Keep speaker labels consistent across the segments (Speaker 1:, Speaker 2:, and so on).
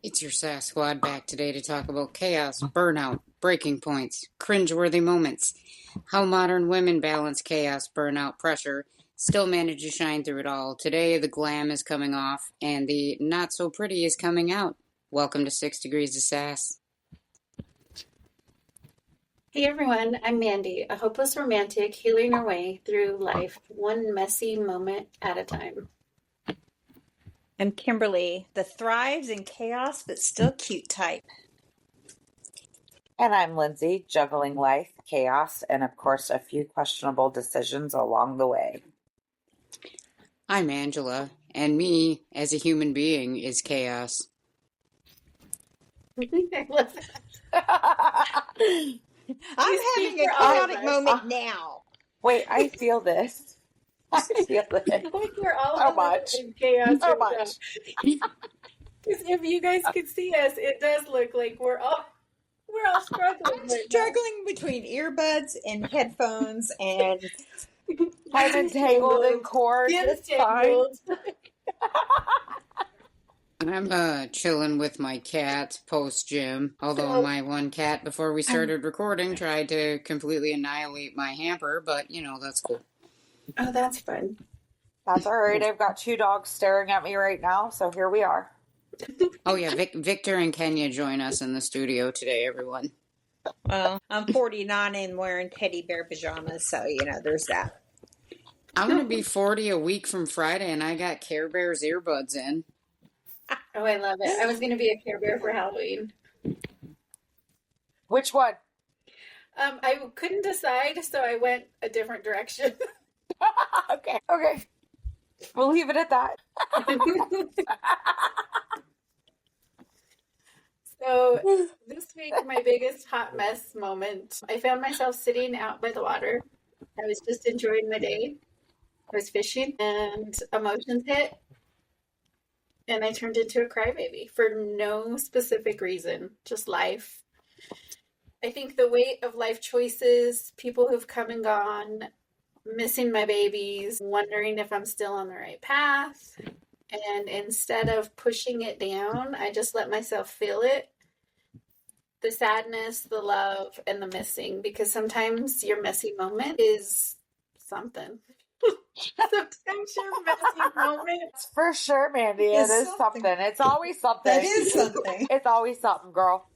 Speaker 1: It's your SAS Squad back today to talk about chaos, burnout, breaking points, cringeworthy moments, how modern women balance chaos, burnout, pressure, still manage to shine through it all. Today, the glam is coming off and the not so pretty is coming out. Welcome to 6 Degrees of Sass.
Speaker 2: Hey everyone, I'm Mandy, a hopeless romantic healing her way through life one messy moment at a time.
Speaker 3: I'm Kimberly, the thrives in chaos but still cute type.
Speaker 4: And I'm Lindsay, juggling life, chaos, and of course a few questionable decisions along the way.
Speaker 1: I'm Angela, and me, as a human being, is chaos.
Speaker 3: I'm having a chaotic moment now.
Speaker 4: Wait, I feel this. I feel it.
Speaker 2: I think we're all
Speaker 4: So much.
Speaker 2: in chaos.
Speaker 4: So much.
Speaker 2: Because if you guys could see us, it does look like we're all struggling.
Speaker 3: I'm struggling between earbuds and headphones and
Speaker 4: I'm entangled in cords. It's fine.
Speaker 1: I'm chilling with my cat post-gym, although my one cat before we started recording tried to completely annihilate my hamper, but, that's cool.
Speaker 2: Oh, that's fun.
Speaker 4: That's all right. I've got 2 dogs staring at me right now, so here we are.
Speaker 1: Oh, yeah, Victor and Kenya join us in the studio today, everyone.
Speaker 3: Well, I'm 49 and wearing teddy bear pajamas, so, there's that.
Speaker 1: I'm going to be 40 a week from Friday, and I got Care Bears earbuds in.
Speaker 2: Oh, I love it. I was going to be a Care Bear for Halloween.
Speaker 4: Which one?
Speaker 2: I couldn't decide, so I went a different direction.
Speaker 4: Okay. We'll leave it at that.
Speaker 2: So this week, my biggest hot mess moment, I found myself sitting out by the water. I was just enjoying my day. I was fishing and emotions hit. And I turned into a crybaby for no specific reason, just life. I think the weight of life choices, people who've come and gone, missing my babies, wondering if I'm still on the right path. And instead of pushing it down, I just let myself feel it. The sadness, the love, and the missing. Because sometimes your messy moment is something. Sometimes your messy moment.
Speaker 4: For sure, Mandy. It is something. It's always something.
Speaker 3: That is something.
Speaker 4: It's always something, girl.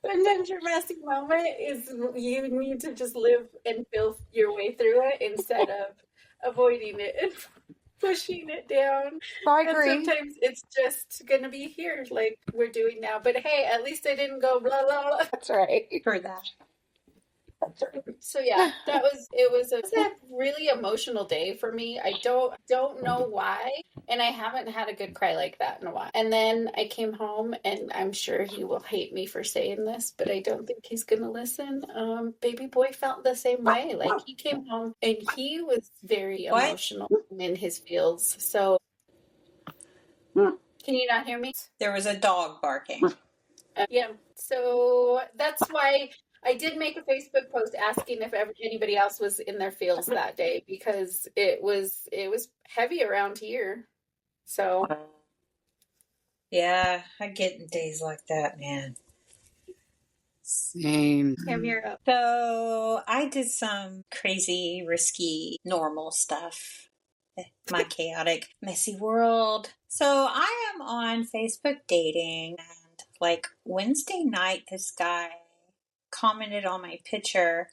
Speaker 2: Sometimes your messy moment is you need to just live and feel your way through it instead of avoiding it and pushing it down.
Speaker 4: I agree.
Speaker 2: And sometimes it's just going to be here like we're doing now. But hey, at least I didn't go blah, blah, blah.
Speaker 4: That's right.
Speaker 3: For that.
Speaker 4: That's right.
Speaker 2: So yeah, it was a really emotional day for me. I don't know why, and I haven't had a good cry like that in a while. And then I came home, and I'm sure he will hate me for saying this, but I don't think he's gonna listen. Baby boy felt the same way. Like he came home and he was very emotional in his feels. So can you not hear me?
Speaker 3: There was a dog barking.
Speaker 2: Yeah. So that's why I did make a Facebook post asking if anybody else was in their feels that day because it was heavy around here. So
Speaker 3: Yeah, I get in days like that, man.
Speaker 1: Same.
Speaker 2: you're up.
Speaker 3: So I did some crazy, risky, normal stuff. My chaotic, messy world. So I am on Facebook dating, and like Wednesday night, this guy commented on my picture,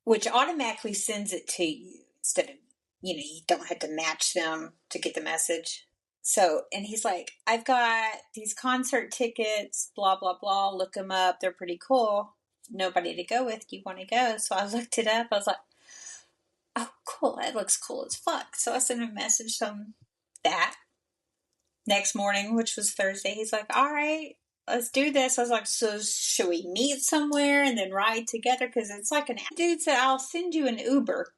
Speaker 3: which automatically sends it to you instead of, you don't have to match them to get the message. So, and he's like, I've got these concert tickets, blah, blah, blah. Look them up. They're pretty cool. Nobody to go with. Do you want to go? So I looked it up. I was like, oh, cool. That looks cool as fuck. So I sent him a message on that. Next morning, which was Thursday, he's like, all right, let's do this. I was like, so should we meet somewhere and then ride together? Because it's like dude said, I'll send you an Uber.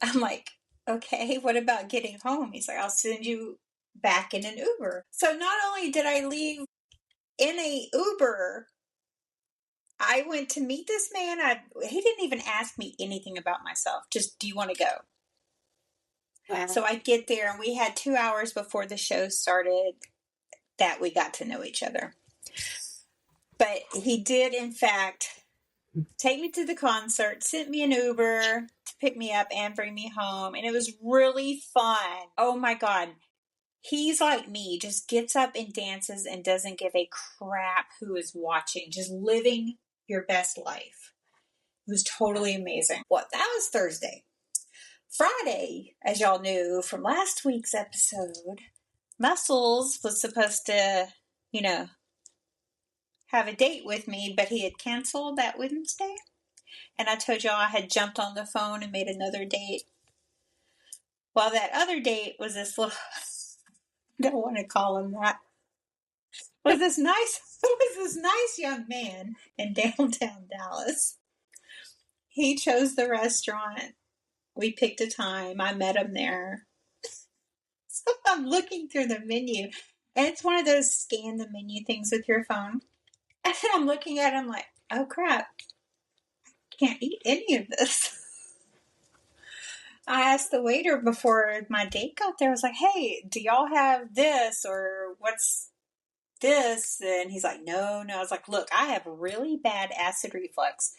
Speaker 3: I'm like, okay, what about getting home? He's like, I'll send you back in an Uber. So not only did I leave in a Uber, I went to meet this man. He didn't even ask me anything about myself. Just, do you want to go?
Speaker 2: Wow.
Speaker 3: So I get there, and we had 2 hours before the show started that we got to know each other. But he did, in fact, take me to the concert, sent me an Uber to pick me up and bring me home. And it was really fun. Oh my God. He's like me, just gets up and dances and doesn't give a crap who is watching, just living your best life. It was totally amazing. Well, that was Thursday. Friday, as y'all knew from last week's episode, Muscles was supposed to, have a date with me, but he had canceled that Wednesday. And I told y'all I had jumped on the phone and made another date. Well, that other date was this little, I don't want to call him that, was this nice young man in downtown Dallas. He chose the restaurant. We picked a time. I met him there. So I'm looking through the menu, and it's one of those scan the menu things with your phone. And then I'm looking at him like, oh crap, I can't eat any of this. I asked the waiter before my date got there, I was like, hey, do y'all have this, or what's this? And he's like, no. I was like, look, I have really bad acid reflux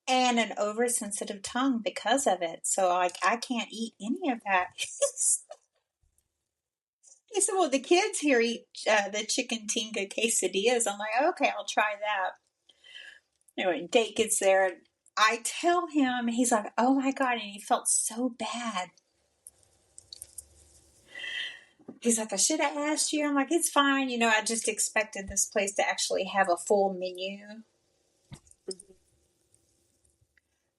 Speaker 3: and an oversensitive tongue because of it. So I can't eat any of that. He said, well, the kids here eat the chicken tinga quesadillas. I'm like, okay, I'll try that. Anyway, date gets there, and I tell him, he's like, oh my God, and he felt so bad. He's like, I should have asked you. I'm like, it's fine. I just expected this place to actually have a full menu.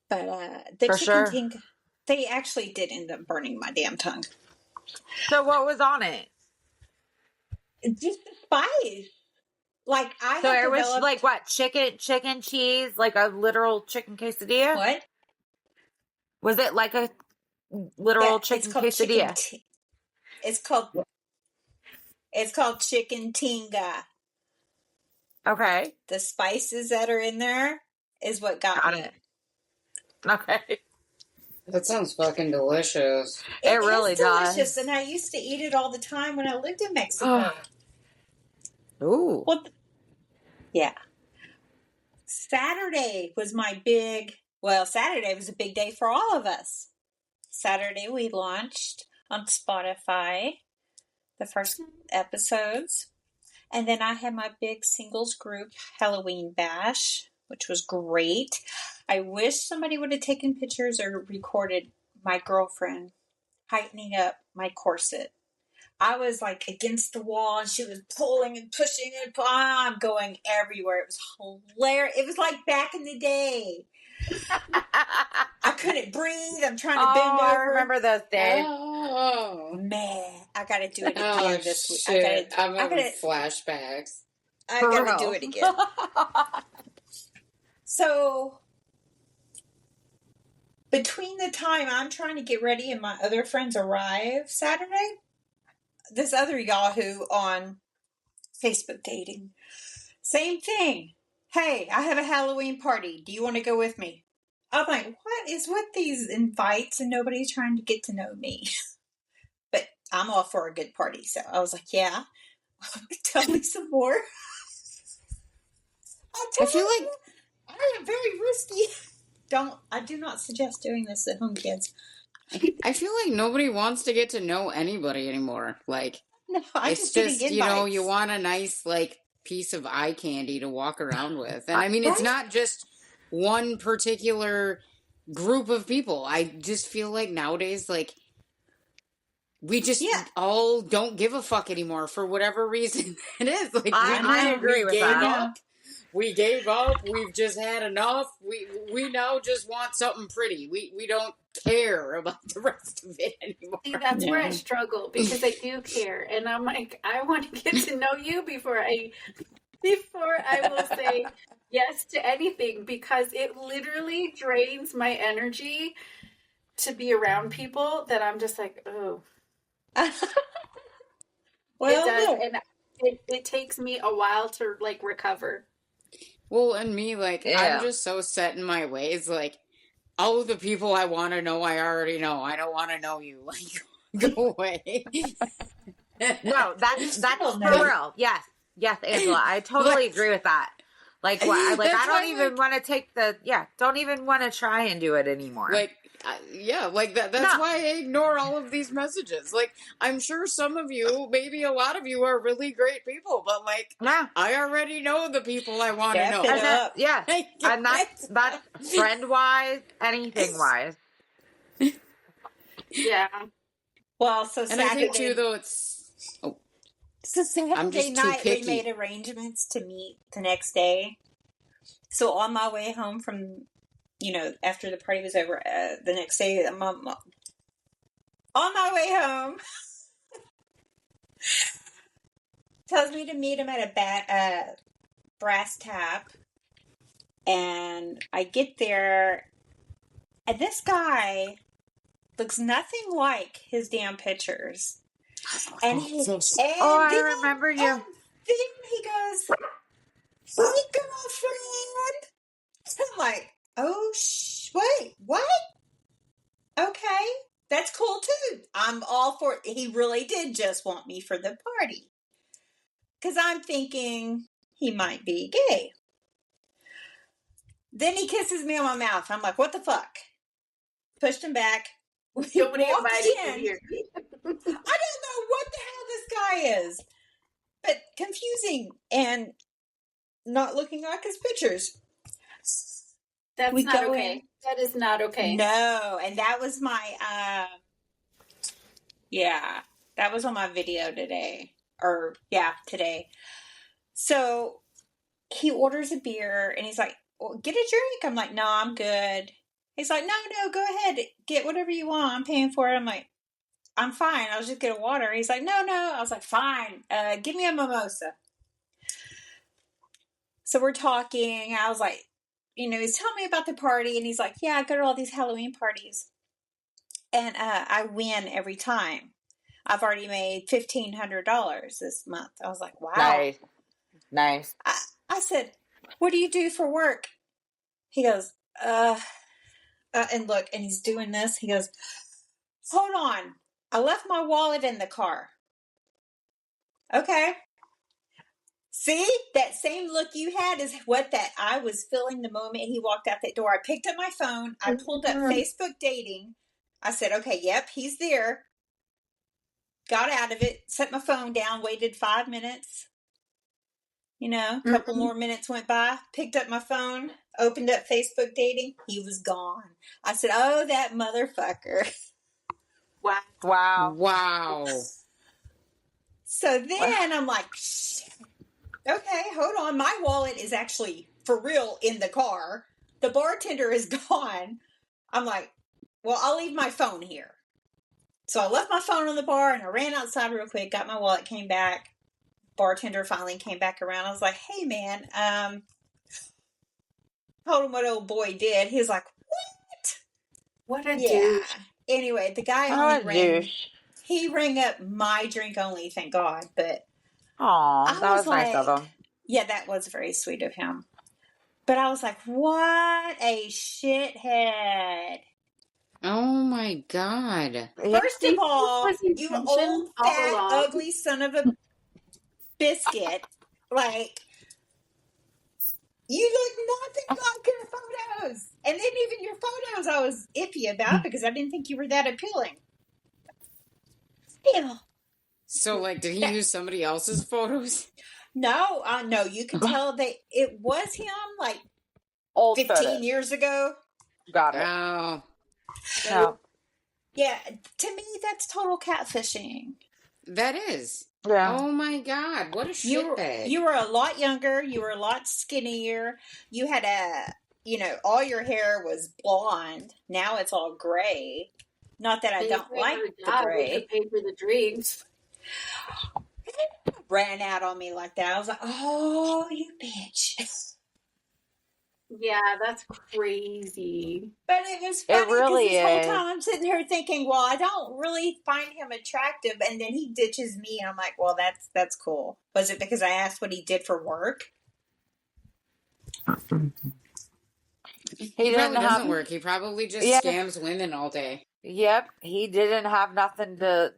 Speaker 3: But the
Speaker 4: For
Speaker 3: chicken
Speaker 4: sure.
Speaker 3: tinga, they actually did end up burning my damn tongue.
Speaker 4: So what was on it?
Speaker 3: Just the spice. Like I
Speaker 4: So
Speaker 3: had
Speaker 4: it was
Speaker 3: developed,
Speaker 4: like what? Chicken cheese, like a literal chicken quesadilla?
Speaker 3: what?
Speaker 4: Was it like a literal
Speaker 3: Yeah,
Speaker 4: chicken
Speaker 3: it's called
Speaker 4: quesadilla?
Speaker 3: It's called chicken tinga.
Speaker 4: Okay.
Speaker 3: The spices that are in there is what got
Speaker 4: Got
Speaker 3: me.
Speaker 4: it. Okay.
Speaker 1: That sounds fucking delicious.
Speaker 4: It really
Speaker 3: is delicious,
Speaker 4: does.
Speaker 3: and I used to eat it all the time when I lived in Mexico.
Speaker 4: Ooh.
Speaker 3: Yeah. Saturday was Saturday was a big day for all of us. Saturday we launched on Spotify the first episodes. And then I had my big singles group Halloween bash, which was great. I wish somebody would have taken pictures or recorded my girlfriend tightening up my corset. I was like against the wall, and she was pulling and pushing and I'm going everywhere. It was hilarious. It was like back in the day. I couldn't breathe. I'm trying to bend over.
Speaker 4: I remember those days.
Speaker 1: Oh,
Speaker 3: Man, I got to do it
Speaker 1: oh
Speaker 3: again this week.
Speaker 1: shit! I'm
Speaker 3: I
Speaker 1: having
Speaker 3: gotta-
Speaker 1: flashbacks.
Speaker 3: I
Speaker 4: For
Speaker 3: got
Speaker 4: real.
Speaker 3: to do it again. So, between the time I'm trying to get ready and my other friends arrive Saturday, this other Yahoo on Facebook dating, same thing. Hey, I have a Halloween party. Do you want to go with me? I'm like, what is with these invites and nobody's trying to get to know me? But I'm all for a good party. So I was like, yeah. Tell me some more.
Speaker 1: I feel like
Speaker 3: I am very risky. I do not suggest doing this at home, kids.
Speaker 1: I feel like nobody wants to get to know anybody anymore. Like
Speaker 3: No, I'm
Speaker 1: it's
Speaker 3: just getting invites.
Speaker 1: you want a nice piece of eye candy to walk around with. And I mean, it's
Speaker 3: Right?
Speaker 1: not just one particular group of people. I just feel like nowadays, we just
Speaker 3: Yeah.
Speaker 1: all don't give a fuck anymore for whatever reason it is.
Speaker 4: I agree with that.
Speaker 1: Up. We gave up. We've just had enough. We now just want something pretty. We don't care about the rest of it anymore.
Speaker 2: See, that's where I
Speaker 1: Yeah.
Speaker 2: struggle because I do care, and I'm like, I want to get to know you before I will say yes to anything, because it literally drains my energy to be around people that I'm just like, oh,
Speaker 3: Well,
Speaker 2: it does,
Speaker 3: no.
Speaker 2: and it takes me a while to recover.
Speaker 1: Well, and me,
Speaker 4: Yeah.
Speaker 1: I'm just so set in my ways. All of the people I want to know, I already know. I don't want to know you. Go away.
Speaker 4: No, that's
Speaker 3: Oh,
Speaker 4: for
Speaker 3: no.
Speaker 4: real. Yes, Angela, I totally agree with that. Like what? Like
Speaker 1: That's
Speaker 4: I don't
Speaker 1: why,
Speaker 4: even
Speaker 1: like,
Speaker 4: want to take the don't even want to try and do it anymore.
Speaker 1: like yeah, like that's
Speaker 4: No.
Speaker 1: why I ignore all of these messages. Like, I'm sure some of you, maybe a lot of you, are really great people, but like,
Speaker 4: No.
Speaker 1: I already know the people I want to
Speaker 3: Step
Speaker 1: know.
Speaker 3: it
Speaker 4: And
Speaker 3: up.
Speaker 4: that, yeah,
Speaker 1: Like,
Speaker 4: and that's friend wise, anything wise.
Speaker 2: Yeah.
Speaker 3: Well, so
Speaker 1: and I think
Speaker 3: Saturday,
Speaker 1: too, though, it's
Speaker 3: so
Speaker 1: I'm
Speaker 3: Saturday
Speaker 1: just too
Speaker 3: night we
Speaker 1: picky.
Speaker 3: made arrangements to meet the next day. So on my way home from, after the party was over, the next day, on my way home, tells me to meet him at a Brass Tap, and I get there, and this guy looks nothing like his damn pictures. And
Speaker 1: So
Speaker 4: Oh, I remember you.
Speaker 3: And then he goes, "Hey, girlfriend." I'm like, "Oh, wait, what? Okay, that's cool too. I'm all for it." He really did just want me for the party. Because I'm thinking he might be gay. Then he kisses me on my mouth. I'm like, what the fuck? Pushed him back.
Speaker 2: Nobody
Speaker 3: Walked
Speaker 2: invited
Speaker 3: in.
Speaker 2: you here.
Speaker 3: I don't know what the hell this guy is. But confusing and not looking like his pictures.
Speaker 2: That's
Speaker 3: We
Speaker 2: not
Speaker 3: go
Speaker 2: okay.
Speaker 3: in.
Speaker 2: That is not okay.
Speaker 3: No, and that was my that was on my video today. Today. So he orders a beer and he's like, well, get a drink. I'm like, no, I'm good. He's like, no, go ahead. Get whatever you want. I'm paying for it. I'm like, I'm fine. I'll just get a water. He's like, no. I was like, fine. Give me a mimosa. So we're talking. I was like, he's telling me about the party. And he's like, yeah, I go to all these Halloween parties. And I win every time. I've already made $1,500 this month. I was like, wow.
Speaker 4: Nice.
Speaker 3: I said, what do you do for work? He goes, and look, and he's doing this. He goes, hold on. I left my wallet in the car. Okay. See, that same look you had is what that I was feeling the moment he walked out that door. I picked up my phone. I pulled up Facebook dating. I said, okay, yep, he's there. Got out of it, set my phone down, waited 5 minutes. A couple more minutes went by, picked up my phone, opened up Facebook dating. He was gone. I said, oh, that motherfucker.
Speaker 1: wow.
Speaker 3: So then I'm like, okay, hold on. My wallet is actually for real in the car. The bartender is gone. I'm like, well, I'll leave my phone here. So I left my phone on the bar and I ran outside real quick, got my wallet, came back. Bartender finally came back around. I was like, hey, man, told him what old boy did. He was like, what?
Speaker 2: What a douche.
Speaker 3: Anyway, the guy he rang up my drink only, thank God. But
Speaker 4: Aw, that was nice of him.
Speaker 3: Yeah, that was very sweet of him. But I was like, what a shithead.
Speaker 1: Oh my God.
Speaker 3: First of all, you old, fat,
Speaker 2: along.
Speaker 3: ugly son of a biscuit. Like, you look nothing like your photos. And then even your photos I was iffy about because I didn't think you were that appealing. Still.
Speaker 1: So, like, did he use somebody else's photos?
Speaker 3: No, you can tell that it was him like
Speaker 4: Old
Speaker 3: 15
Speaker 4: photos.
Speaker 3: years ago.
Speaker 4: Got it.
Speaker 1: Oh.
Speaker 4: No.
Speaker 3: Yeah, to me, that's total catfishing.
Speaker 1: That is.
Speaker 4: Yeah.
Speaker 1: Oh my God. What a shitbag.
Speaker 3: You were a lot younger. You were a lot skinnier. You had all your hair was blonde. Now it's all gray. Not that I don't like the gray.
Speaker 2: Pay for the drinks.
Speaker 3: Ran out on me like that. I was like, oh, you bitch.
Speaker 2: Yeah, that's crazy.
Speaker 3: But it was funny because
Speaker 4: really
Speaker 3: this whole
Speaker 4: is.
Speaker 3: time I'm sitting here thinking, well, I don't really find him attractive, and then he ditches me, and I'm like, well, that's cool. Was it because I asked what he did for work?
Speaker 1: He probably doesn't work. He probably just scams women all day.
Speaker 4: Yep, he didn't have nothing to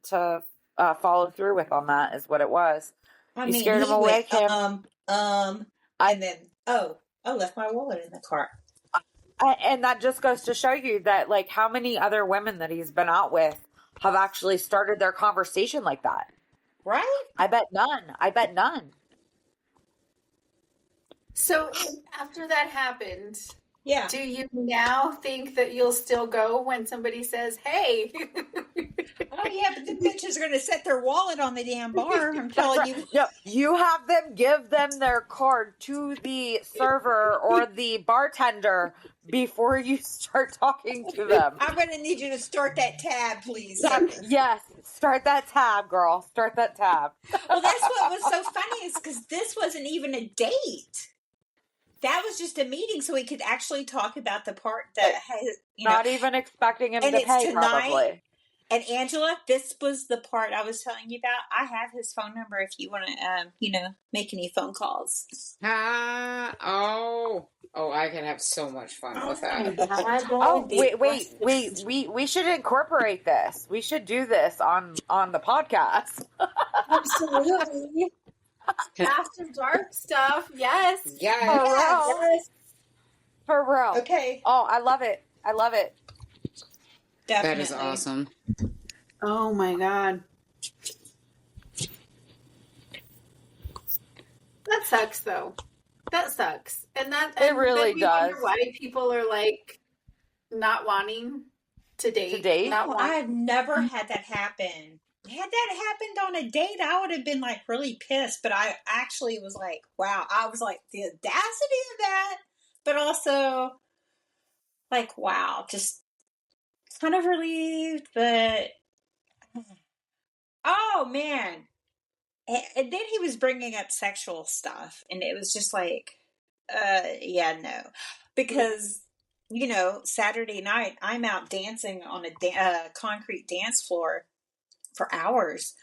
Speaker 4: follow through with on that. Is what it was.
Speaker 3: I
Speaker 4: You
Speaker 3: mean,
Speaker 4: scared him
Speaker 3: he
Speaker 4: away,
Speaker 3: went,
Speaker 4: Kim. I
Speaker 3: and then, I left my wallet in the car.
Speaker 4: And that just goes to show you that, like, how many other women that he's been out with have actually started their conversation like that.
Speaker 3: Right?
Speaker 4: I bet none. I bet none.
Speaker 2: So after that happened,
Speaker 3: Yeah.
Speaker 2: do you now think that you'll still go when somebody says, "Hey"?
Speaker 3: Oh, yeah, but the bitches are going to set their wallet on the damn bar. I'm telling you.
Speaker 4: No, you have them give them their card to the server or the bartender before you start talking to them.
Speaker 3: I'm going to need you to start that tab, please.
Speaker 4: Yes, start that tab, girl. Start that tab.
Speaker 3: Well, that's what was so funny is because this wasn't even a date. That was just a meeting, so we could actually talk about the part that has,
Speaker 4: Not even expecting him
Speaker 3: and
Speaker 4: to
Speaker 3: it's
Speaker 4: pay,
Speaker 3: tonight.
Speaker 4: probably.
Speaker 3: And Angela, this was the part I was telling you about. I have his phone number if you want to, make any phone calls.
Speaker 1: Oh, I could have so much fun with that.
Speaker 4: Oh, wait. We should incorporate this. We should do this on the podcast.
Speaker 2: Absolutely. After dark stuff, yes.
Speaker 1: Yes.
Speaker 4: For real.
Speaker 3: Okay.
Speaker 4: Oh, I love it. I love it.
Speaker 3: Definitely.
Speaker 1: That is awesome.
Speaker 2: Oh my god. That sucks though. That sucks. And
Speaker 4: It really
Speaker 2: then we wonder
Speaker 4: does.
Speaker 2: why people are like not wanting to date.
Speaker 4: To date?
Speaker 2: Not
Speaker 3: Well,
Speaker 2: wanting.
Speaker 3: I've never had that happen. Had that happened on a date, I would have been like really pissed. But I actually was like, wow. I was like, the audacity of that. But also, like, wow. Just kind of relieved. But, oh, man. And then he was bringing up sexual stuff. And it was just like, yeah, no. Because, Saturday night, I'm out dancing on a concrete dance floor for hours.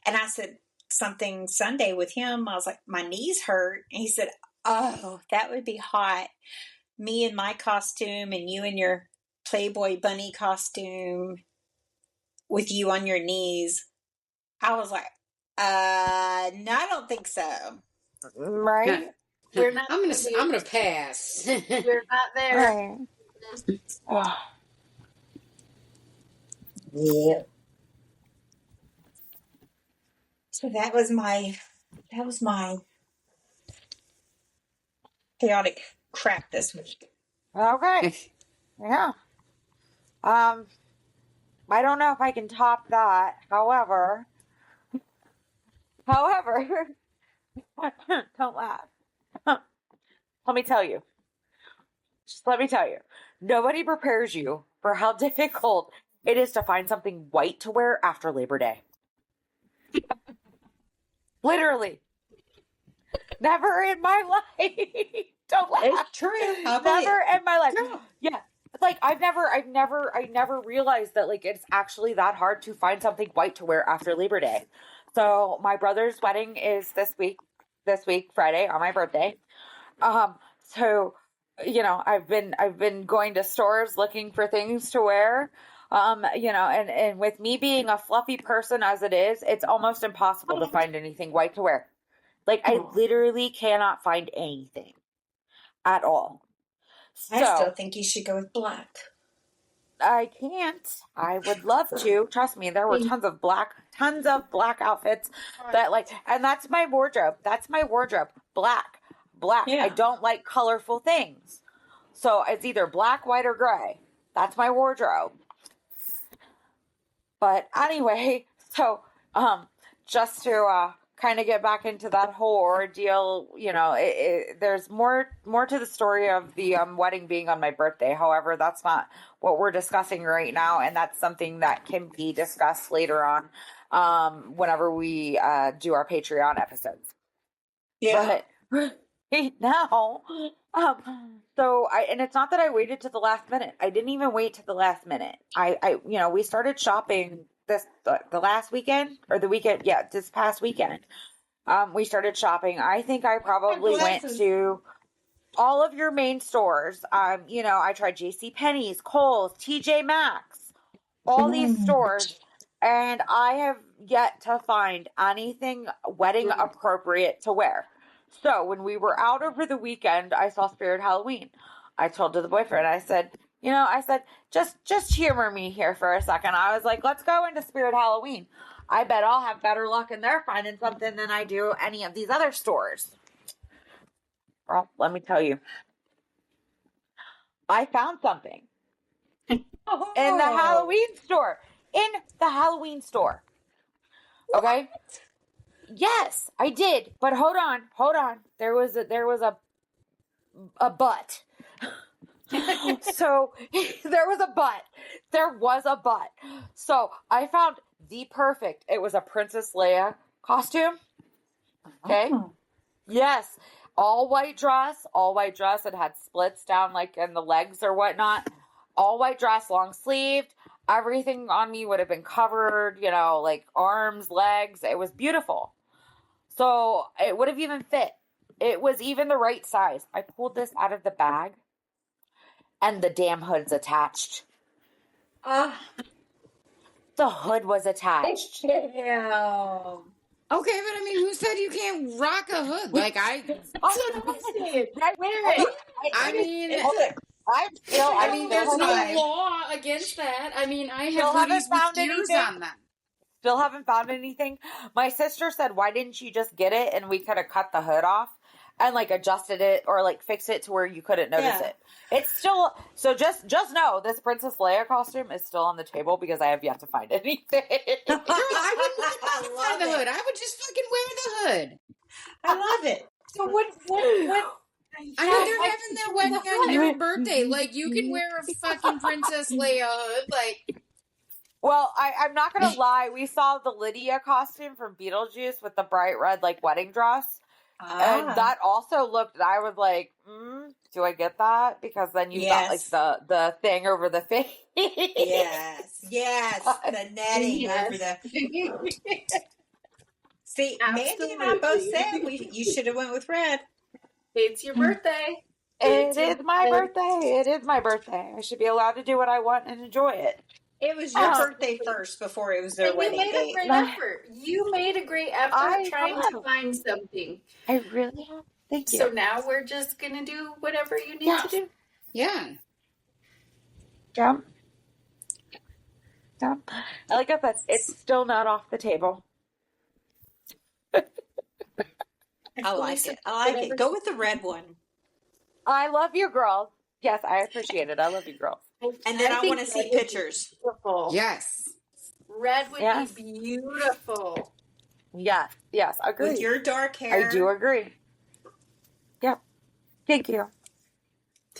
Speaker 3: And I said something Sunday with him. I was like, my knees hurt. And he said, oh, that would be hot. Me in my costume and you in your Playboy bunny costume with you on your knees. I was like, no, I don't think so.
Speaker 4: Right?
Speaker 2: We're not.
Speaker 1: I'm gonna pass.
Speaker 2: We're not there.
Speaker 4: Right.
Speaker 3: Yeah. So that was my chaotic crap this week.
Speaker 4: Okay. Yeah. I don't know if I can top that. However, don't laugh. Let me tell you. Just let me tell you. Nobody prepares you for how difficult it is to find something white to wear after Labor Day. Literally. Never in my life. Don't laugh.
Speaker 3: It's true.
Speaker 4: Never in my life.
Speaker 3: No.
Speaker 4: Yeah. Like I never realized that like it's actually that hard to find something white to wear after Labor Day. So my brother's wedding is this week, Friday, on my birthday. So I've been going to stores looking for things to wear. And with me being a fluffy person as it is, it's almost impossible to find anything white to wear. Like I literally cannot find anything at all. So
Speaker 3: I still think you should go with black.
Speaker 4: I can't. I would love to. Trust me, there were tons of black outfits that and that's my wardrobe. Black.
Speaker 3: Yeah.
Speaker 4: I don't like colorful things. So it's either black, white, or gray. That's my wardrobe. But anyway, so just to kind of get back into that whole ordeal, there's more to the story of the wedding being on my birthday. However, that's not what we're discussing right now, and that's something that can be discussed later on whenever we do our Patreon episodes.
Speaker 3: Yeah.
Speaker 4: But now, and it's not that I waited to the last minute. I didn't even wait to the last minute. We started shopping the last weekend or the weekend. Yeah, this past weekend. We started shopping. I think I probably went to all of your main stores. I tried JCPenney's, Kohl's, TJ Maxx, all these stores, and I have yet to find anything wedding appropriate to wear. So when we were out over the weekend, I saw Spirit Halloween. I told to the boyfriend, I said, just humor me here for a second. I was like, let's go into Spirit Halloween. I bet I'll have better luck in there finding something than I do any of these other stores. Well, let me tell you, I found something in the Halloween store. In the Halloween store. Okay? Yes, I did. But hold on. There was a but. So there was a but. So I found the perfect. It was a Princess Leia costume. Okay?
Speaker 3: Oh.
Speaker 4: Yes. All white dress. It had splits down like in the legs or whatnot. All white dress, long sleeved. Everything on me would have been covered, like arms, legs. It was beautiful. So it would have even fit. It was even the right size. I pulled this out of the bag and the damn hood's attached. The hood was attached.
Speaker 3: Yeah.
Speaker 1: Okay, but I mean, who said you can't rock a hood? Like I mean, there's no law against that. I mean, I have hoodies with ears on them.
Speaker 4: Still haven't found anything. My sister said, why didn't you just get it and we could have cut the hood off and like adjusted it or like fix it to where you couldn't notice it. It's still, so just know this Princess Leia costume is still on the table because I have yet to find anything.
Speaker 1: Girl, I wouldn't modify the hood. I would just fucking wear the hood.
Speaker 3: I love it.
Speaker 2: So what
Speaker 1: I mean, they're having their wedding on your birthday. Like, you can wear a fucking Princess Leia hood. Like,
Speaker 4: well, I'm not going to lie. We saw the Lydia costume from Beetlejuice with the bright red, like, wedding dress. And that also looked, I was like, do I get that? Because then you've got, like, the thing over the face.
Speaker 3: Yes. The netting over the... See, Mandy and I both said you should have went with red.
Speaker 2: It's your birthday.
Speaker 4: It is my birthday. I should be allowed to do what I want and enjoy it.
Speaker 3: It was your birthday first before it was their wedding date.
Speaker 2: You made a great effort trying to find something.
Speaker 4: I really have. Thank you.
Speaker 2: So now we're just going to do whatever you need to do.
Speaker 1: yeah.
Speaker 4: Jump. Like I said, it's still not off the table.
Speaker 3: I like it. Go with the red one.
Speaker 4: I love you, girls. Yes, I appreciate it. I love you, girls.
Speaker 3: And then I want to see pictures.
Speaker 2: Beautiful.
Speaker 1: Yes.
Speaker 2: Red would be beautiful.
Speaker 4: Yes, agree.
Speaker 3: With your dark hair.
Speaker 4: I do agree. Yep. Thank you.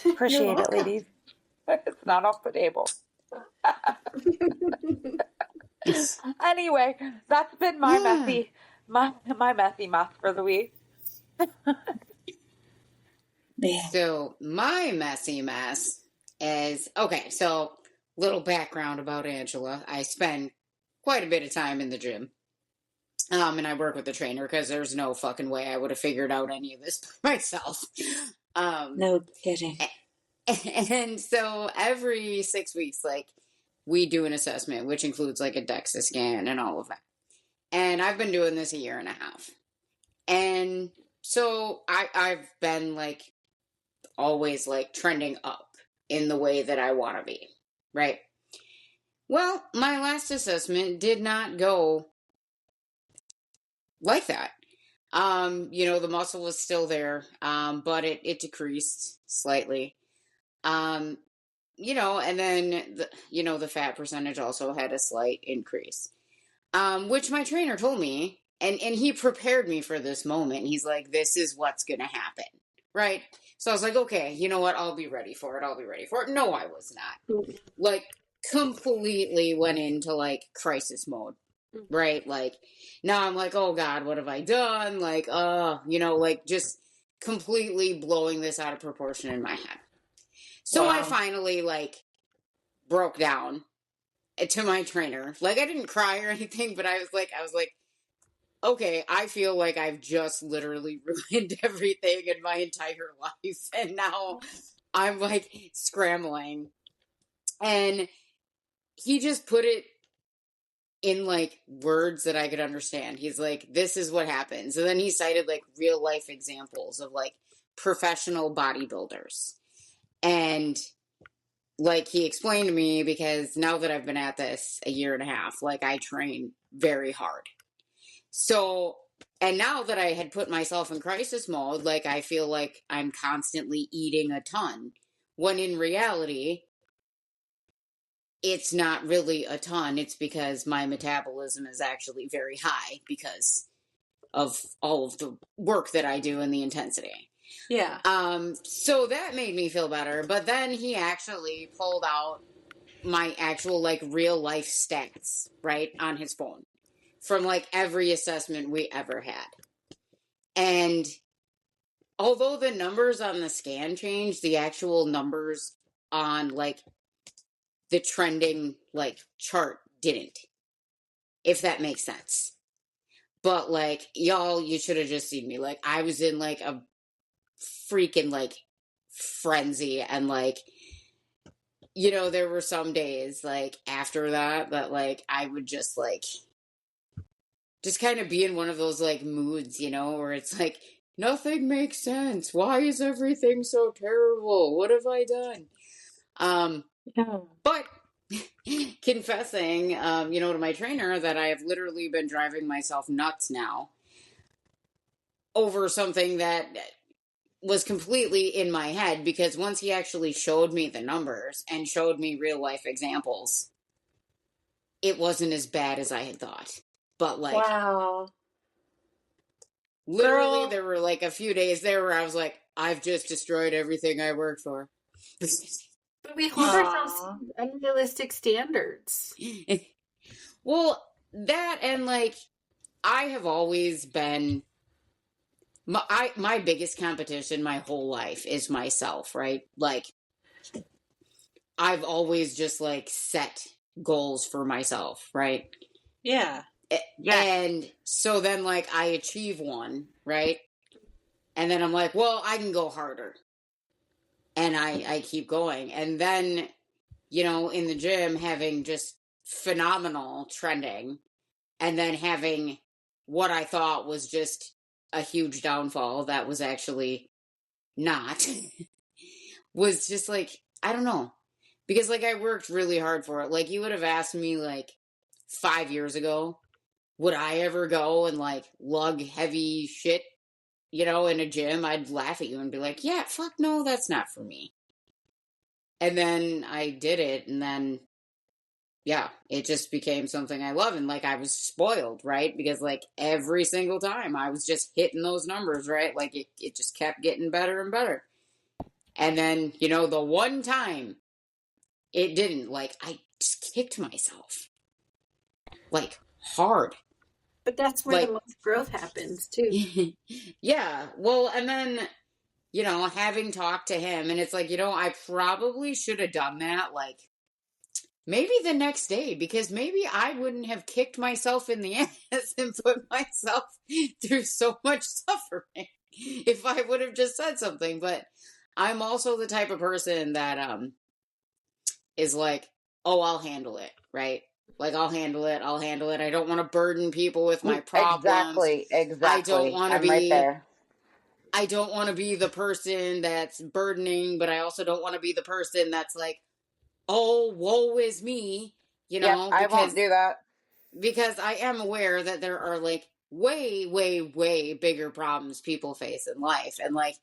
Speaker 4: Appreciate it, ladies. It's not off the table. Anyway, that's been my messy mess for the week.
Speaker 1: So my messy mess is, okay, so little background about Angela. I spend quite a bit of time in the gym. And I work with a trainer because there's no fucking way I would have figured out any of this by myself.
Speaker 3: No kidding.
Speaker 1: And so every 6 weeks, like, we do an assessment, which includes like a DEXA scan and all of that. And I've been doing this a year and a half. And so I've been like always like trending up in the way that I want to be, right? Well, my last assessment did not go like that. The muscle was still there, but it decreased slightly. And then the fat percentage also had a slight increase. Which my trainer told me, and he prepared me for this moment. He's like, this is what's going to happen. Right. So I was like, okay, you know what? I'll be ready for it. No, I was not. Like, completely went into like crisis mode. Right. Like, now I'm like, oh God, what have I done? Like, just completely blowing this out of proportion in my head. So I finally like broke down to my trainer. Like, I didn't cry or anything, but I was like, okay, I feel like I've just literally ruined everything in my entire life. And now I'm like scrambling. And he just put it in like words that I could understand. He's like, this is what happens. And then he cited like real life examples of like professional bodybuilders. And like he explained to me, because now that I've been at this a year and a half, like I train very hard. So, and now that I had put myself in crisis mode, like I feel like I'm constantly eating a ton, when in reality, it's not really a ton. It's because my metabolism is actually very high because of all of the work that I do and the intensity.
Speaker 3: Yeah.
Speaker 1: So that made me feel better. But then he actually pulled out my actual like real life stats, right, on his phone from like every assessment we ever had. And although the numbers on the scan changed, the actual numbers on like the trending like chart didn't, if that makes sense. But like, y'all, you should have just seen me. Like, I was in like a freaking like frenzy, and like, you know, there were some days like after that like I would just kind of be in one of those like moods, you know, where it's like nothing makes sense. Why is everything so terrible? What have I done? But confessing, you know, to my trainer that I have literally been driving myself nuts now over something that was completely in my head, because once he actually showed me the numbers and showed me real life examples, it wasn't as bad as I had thought. But like,
Speaker 3: wow.
Speaker 1: literally,
Speaker 3: Girl.
Speaker 1: there were like a few days there where I was like, I've just destroyed everything I worked for.
Speaker 2: But we hold ourselves to unrealistic standards.
Speaker 1: Well, that, and like, I have always been my biggest competition my whole life is myself, right? Like, I've always just like set goals for myself, right?
Speaker 3: Yeah.
Speaker 1: And so then like I achieve one, right? And then I'm like, well, I can go harder. And I keep going. And then, you know, in the gym, having just phenomenal trending, and then having what I thought was just a huge downfall that was actually not, was just like, I don't know. Because like I worked really hard for it. Like, you would have asked me like 5 years ago, would I ever go and like lug heavy shit, you know, in a gym? I'd laugh at you and be like, yeah, fuck no, that's not for me. And then I did it, and then, yeah, it just became something I love. And like I was spoiled, right? Because like every single time I was just hitting those numbers, right? Like it just kept getting better and better. And then, you know, the one time it didn't, like I just kicked myself. Like hard.
Speaker 2: But that's where
Speaker 1: Like,
Speaker 2: the most growth happens too.
Speaker 1: yeah. Well, and then, you know, having talked to him, and it's like, you know, I probably should have done that like maybe the next day, because maybe I wouldn't have kicked myself in the ass and put myself through so much suffering if I would have just said something. But I'm also the type of person that is like, oh, I'll handle it, right? Like, I'll handle it. I don't want to burden people with my problems.
Speaker 4: Exactly.
Speaker 1: I don't want to
Speaker 4: I'm right there.
Speaker 1: I don't want to be the person that's burdening, but I also don't want to be the person that's like, oh, woe is me, you know,
Speaker 4: I won't do that.
Speaker 1: because I am aware that there are like way, way, way bigger problems people face in life. And like,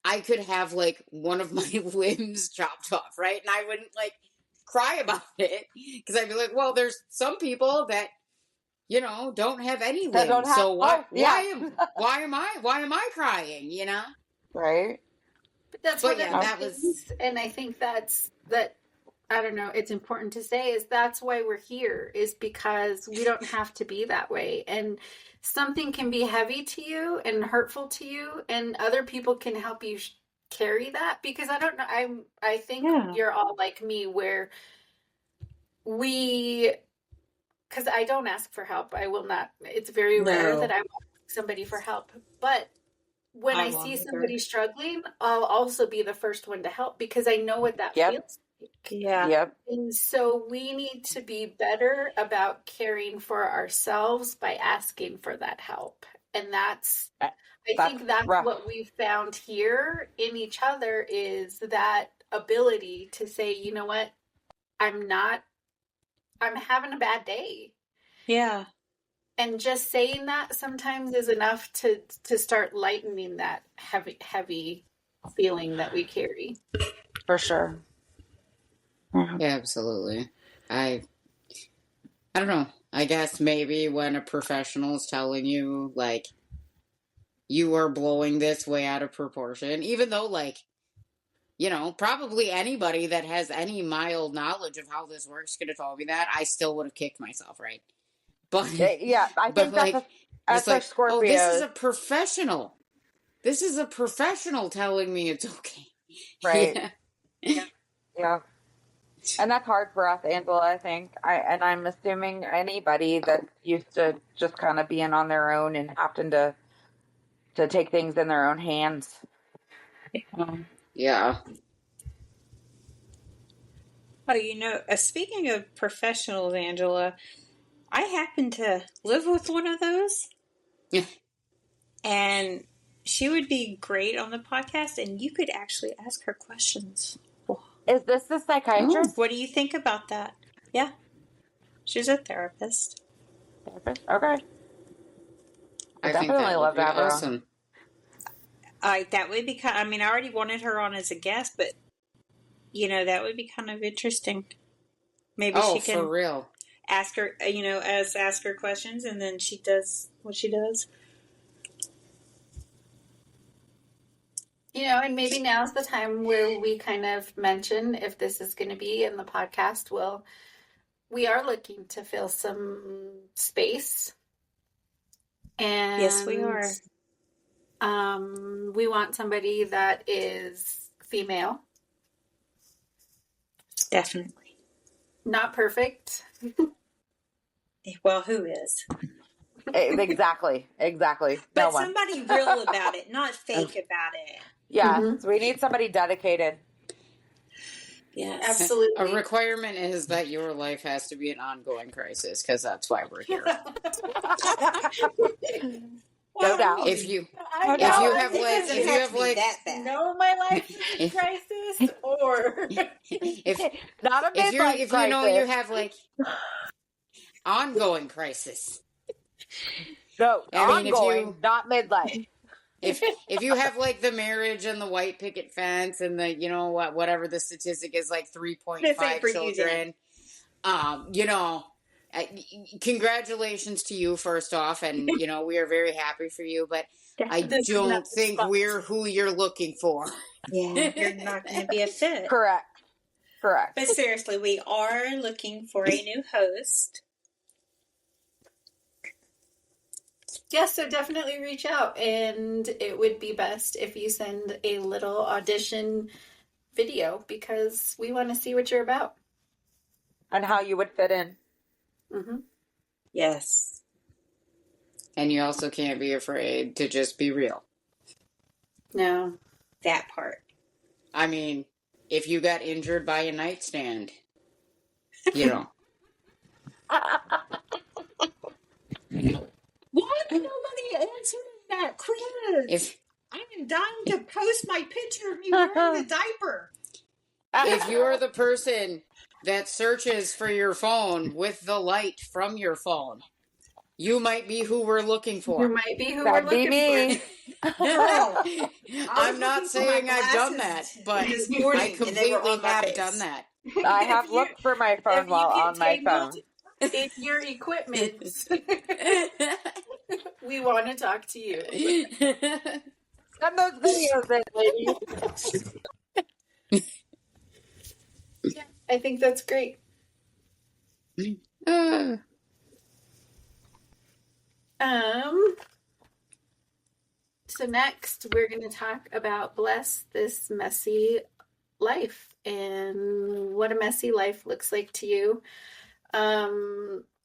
Speaker 1: I could have like one of my limbs chopped off, right? And I wouldn't like cry about it, because I'd be like, well, there's some people that, you know, don't have any
Speaker 4: That don't
Speaker 1: limbs.
Speaker 4: have
Speaker 1: So
Speaker 4: both, yeah.
Speaker 1: why am I crying, you know?
Speaker 4: Right?
Speaker 2: But that's
Speaker 1: But
Speaker 2: one
Speaker 1: yeah,
Speaker 2: of the
Speaker 1: that
Speaker 2: things,
Speaker 1: was,
Speaker 2: and I think that I don't know, it's important to say is that's why we're here, is because we don't have to be that way. And something can be heavy to you and hurtful to you, and other people can help you carry that, because I don't know, I think you're all like me, where because I don't ask for help. I will not. It's very rare that I will ask somebody for help. But when I see somebody struggling, I'll also be the first one to help, because I know what that feels.
Speaker 3: Yeah.
Speaker 4: Yep.
Speaker 2: And so we need to be better about caring for ourselves by asking for that help. And I think that's
Speaker 4: rough.
Speaker 2: what we've found here in each other is that ability to say, you know what, I'm having a bad day.
Speaker 3: Yeah.
Speaker 2: And just saying that sometimes is enough to start lightening that heavy feeling that we carry.
Speaker 4: For sure.
Speaker 1: Yeah, absolutely. I don't know. I guess maybe when a professional is telling you, like, you are blowing this way out of proportion, even though, like, you know, probably anybody that has any mild knowledge of how this works could have told me that, I still would have kicked myself, right? But
Speaker 4: Yeah, I
Speaker 1: but
Speaker 4: think
Speaker 1: like,
Speaker 4: that's
Speaker 1: it's like,
Speaker 4: a
Speaker 1: oh, this is
Speaker 4: Scorpio,
Speaker 1: a professional. This is a professional telling me it's okay.
Speaker 4: right?
Speaker 1: Yeah.
Speaker 4: Yeah. And that's hard for us, Angela, I think. I'm assuming anybody that's used to just kind of being on their own and having to take things in their own hands.
Speaker 1: Yeah.
Speaker 3: Oh, speaking of professionals, Angela, I happen to live with one of those.
Speaker 1: Yeah.
Speaker 3: And she would be great on the podcast, and you could actually ask her questions.
Speaker 4: Is this the psychiatrist?
Speaker 3: What do you think about that? Yeah. She's a therapist.
Speaker 4: Okay.
Speaker 1: I think
Speaker 4: definitely
Speaker 1: that would
Speaker 4: love
Speaker 1: be
Speaker 4: to have her on.
Speaker 1: awesome.
Speaker 3: That would be I already wanted her on as a guest, but, that would be kind of interesting. Maybe she can
Speaker 1: for real.
Speaker 3: ask her, ask her questions, and then she does what she does.
Speaker 2: And maybe now's the time where we kind of mention if this is going to be in the podcast. Well, we are looking to fill some space. And
Speaker 3: yes, we are.
Speaker 2: We want somebody that is female.
Speaker 3: Definitely.
Speaker 2: Not perfect.
Speaker 3: Well, who is?
Speaker 4: Exactly.
Speaker 3: But somebody real about it, not fake about it.
Speaker 4: Yeah,
Speaker 2: Mhm.
Speaker 4: so we need somebody dedicated.
Speaker 3: Yes.
Speaker 2: Absolutely.
Speaker 1: A requirement is that your life has to be an ongoing crisis, because that's why we're here.
Speaker 4: No doubt.
Speaker 1: If you
Speaker 2: I
Speaker 1: if you
Speaker 2: know,
Speaker 1: have
Speaker 2: it
Speaker 1: like
Speaker 2: doesn't
Speaker 1: if you have like
Speaker 3: that bad.
Speaker 2: know my life is a crisis or
Speaker 1: if
Speaker 4: Not a
Speaker 1: if
Speaker 4: midlife
Speaker 1: you know you
Speaker 4: crisis.
Speaker 1: have like ongoing crisis.
Speaker 4: No,
Speaker 1: I mean,
Speaker 4: ongoing, not midlife.
Speaker 1: If you have like the marriage and the white picket fence and the whatever the statistic is, like 3.5 children, congratulations to you first off, and we are very happy for you, but I don't think we're who you're looking for.
Speaker 3: Yeah, you're not going to be a fit.
Speaker 4: Correct.
Speaker 3: But seriously, we are looking for a new host.
Speaker 2: Yes, so definitely reach out, and it would be best if you send a little audition video because we want to see what you're about.
Speaker 4: And how you would fit in.
Speaker 2: Mm-hmm.
Speaker 3: Yes.
Speaker 1: And you also can't be afraid to just be real.
Speaker 2: No.
Speaker 3: That part.
Speaker 1: I mean, if you got injured by a nightstand,
Speaker 3: Why nobody answering that quiz? I am dying to post my picture of me wearing the diaper.
Speaker 1: If you're the person that searches for your phone with the light from your phone, you might be who we're looking for.
Speaker 2: You might be who
Speaker 4: That'd
Speaker 2: we're
Speaker 4: be
Speaker 2: looking
Speaker 4: me.
Speaker 2: for.
Speaker 1: I'm not saying I've done that, but I completely have done that.
Speaker 4: I have looked for my phone while on my phone.
Speaker 2: In your equipment, we want to talk to you.
Speaker 4: Send those videos in, ladies.
Speaker 2: Yeah, I think that's great. So next we're going to talk about bless this messy life and what a messy life looks like to you.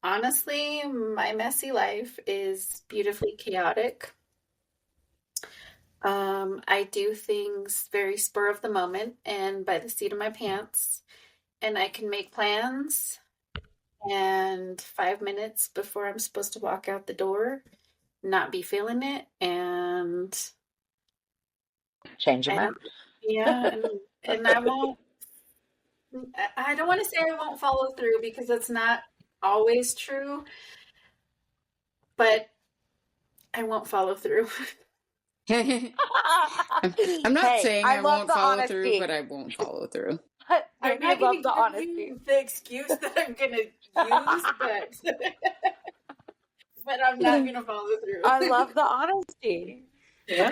Speaker 2: Honestly, my messy life is beautifully chaotic. I do things very spur of the moment and by the seat of my pants. and I can make plans, and 5 minutes before I'm supposed to walk out the door, not be feeling it, and
Speaker 4: Changing
Speaker 2: I
Speaker 4: it.
Speaker 2: don't, yeah, and I won't, I don't want to say I won't follow through because that's not always true, but I won't follow through.
Speaker 1: I'm not
Speaker 4: Hey,
Speaker 1: saying
Speaker 4: I
Speaker 1: I
Speaker 4: love
Speaker 1: won't
Speaker 4: the
Speaker 1: follow through,
Speaker 4: honesty.
Speaker 1: but I won't follow through.
Speaker 2: I'm
Speaker 4: Jamie, I
Speaker 2: not going
Speaker 4: love the
Speaker 2: to give
Speaker 4: honesty.
Speaker 2: you the excuse that I'm going to use, but I'm not going to follow through.
Speaker 4: I love the honesty.
Speaker 3: Yeah.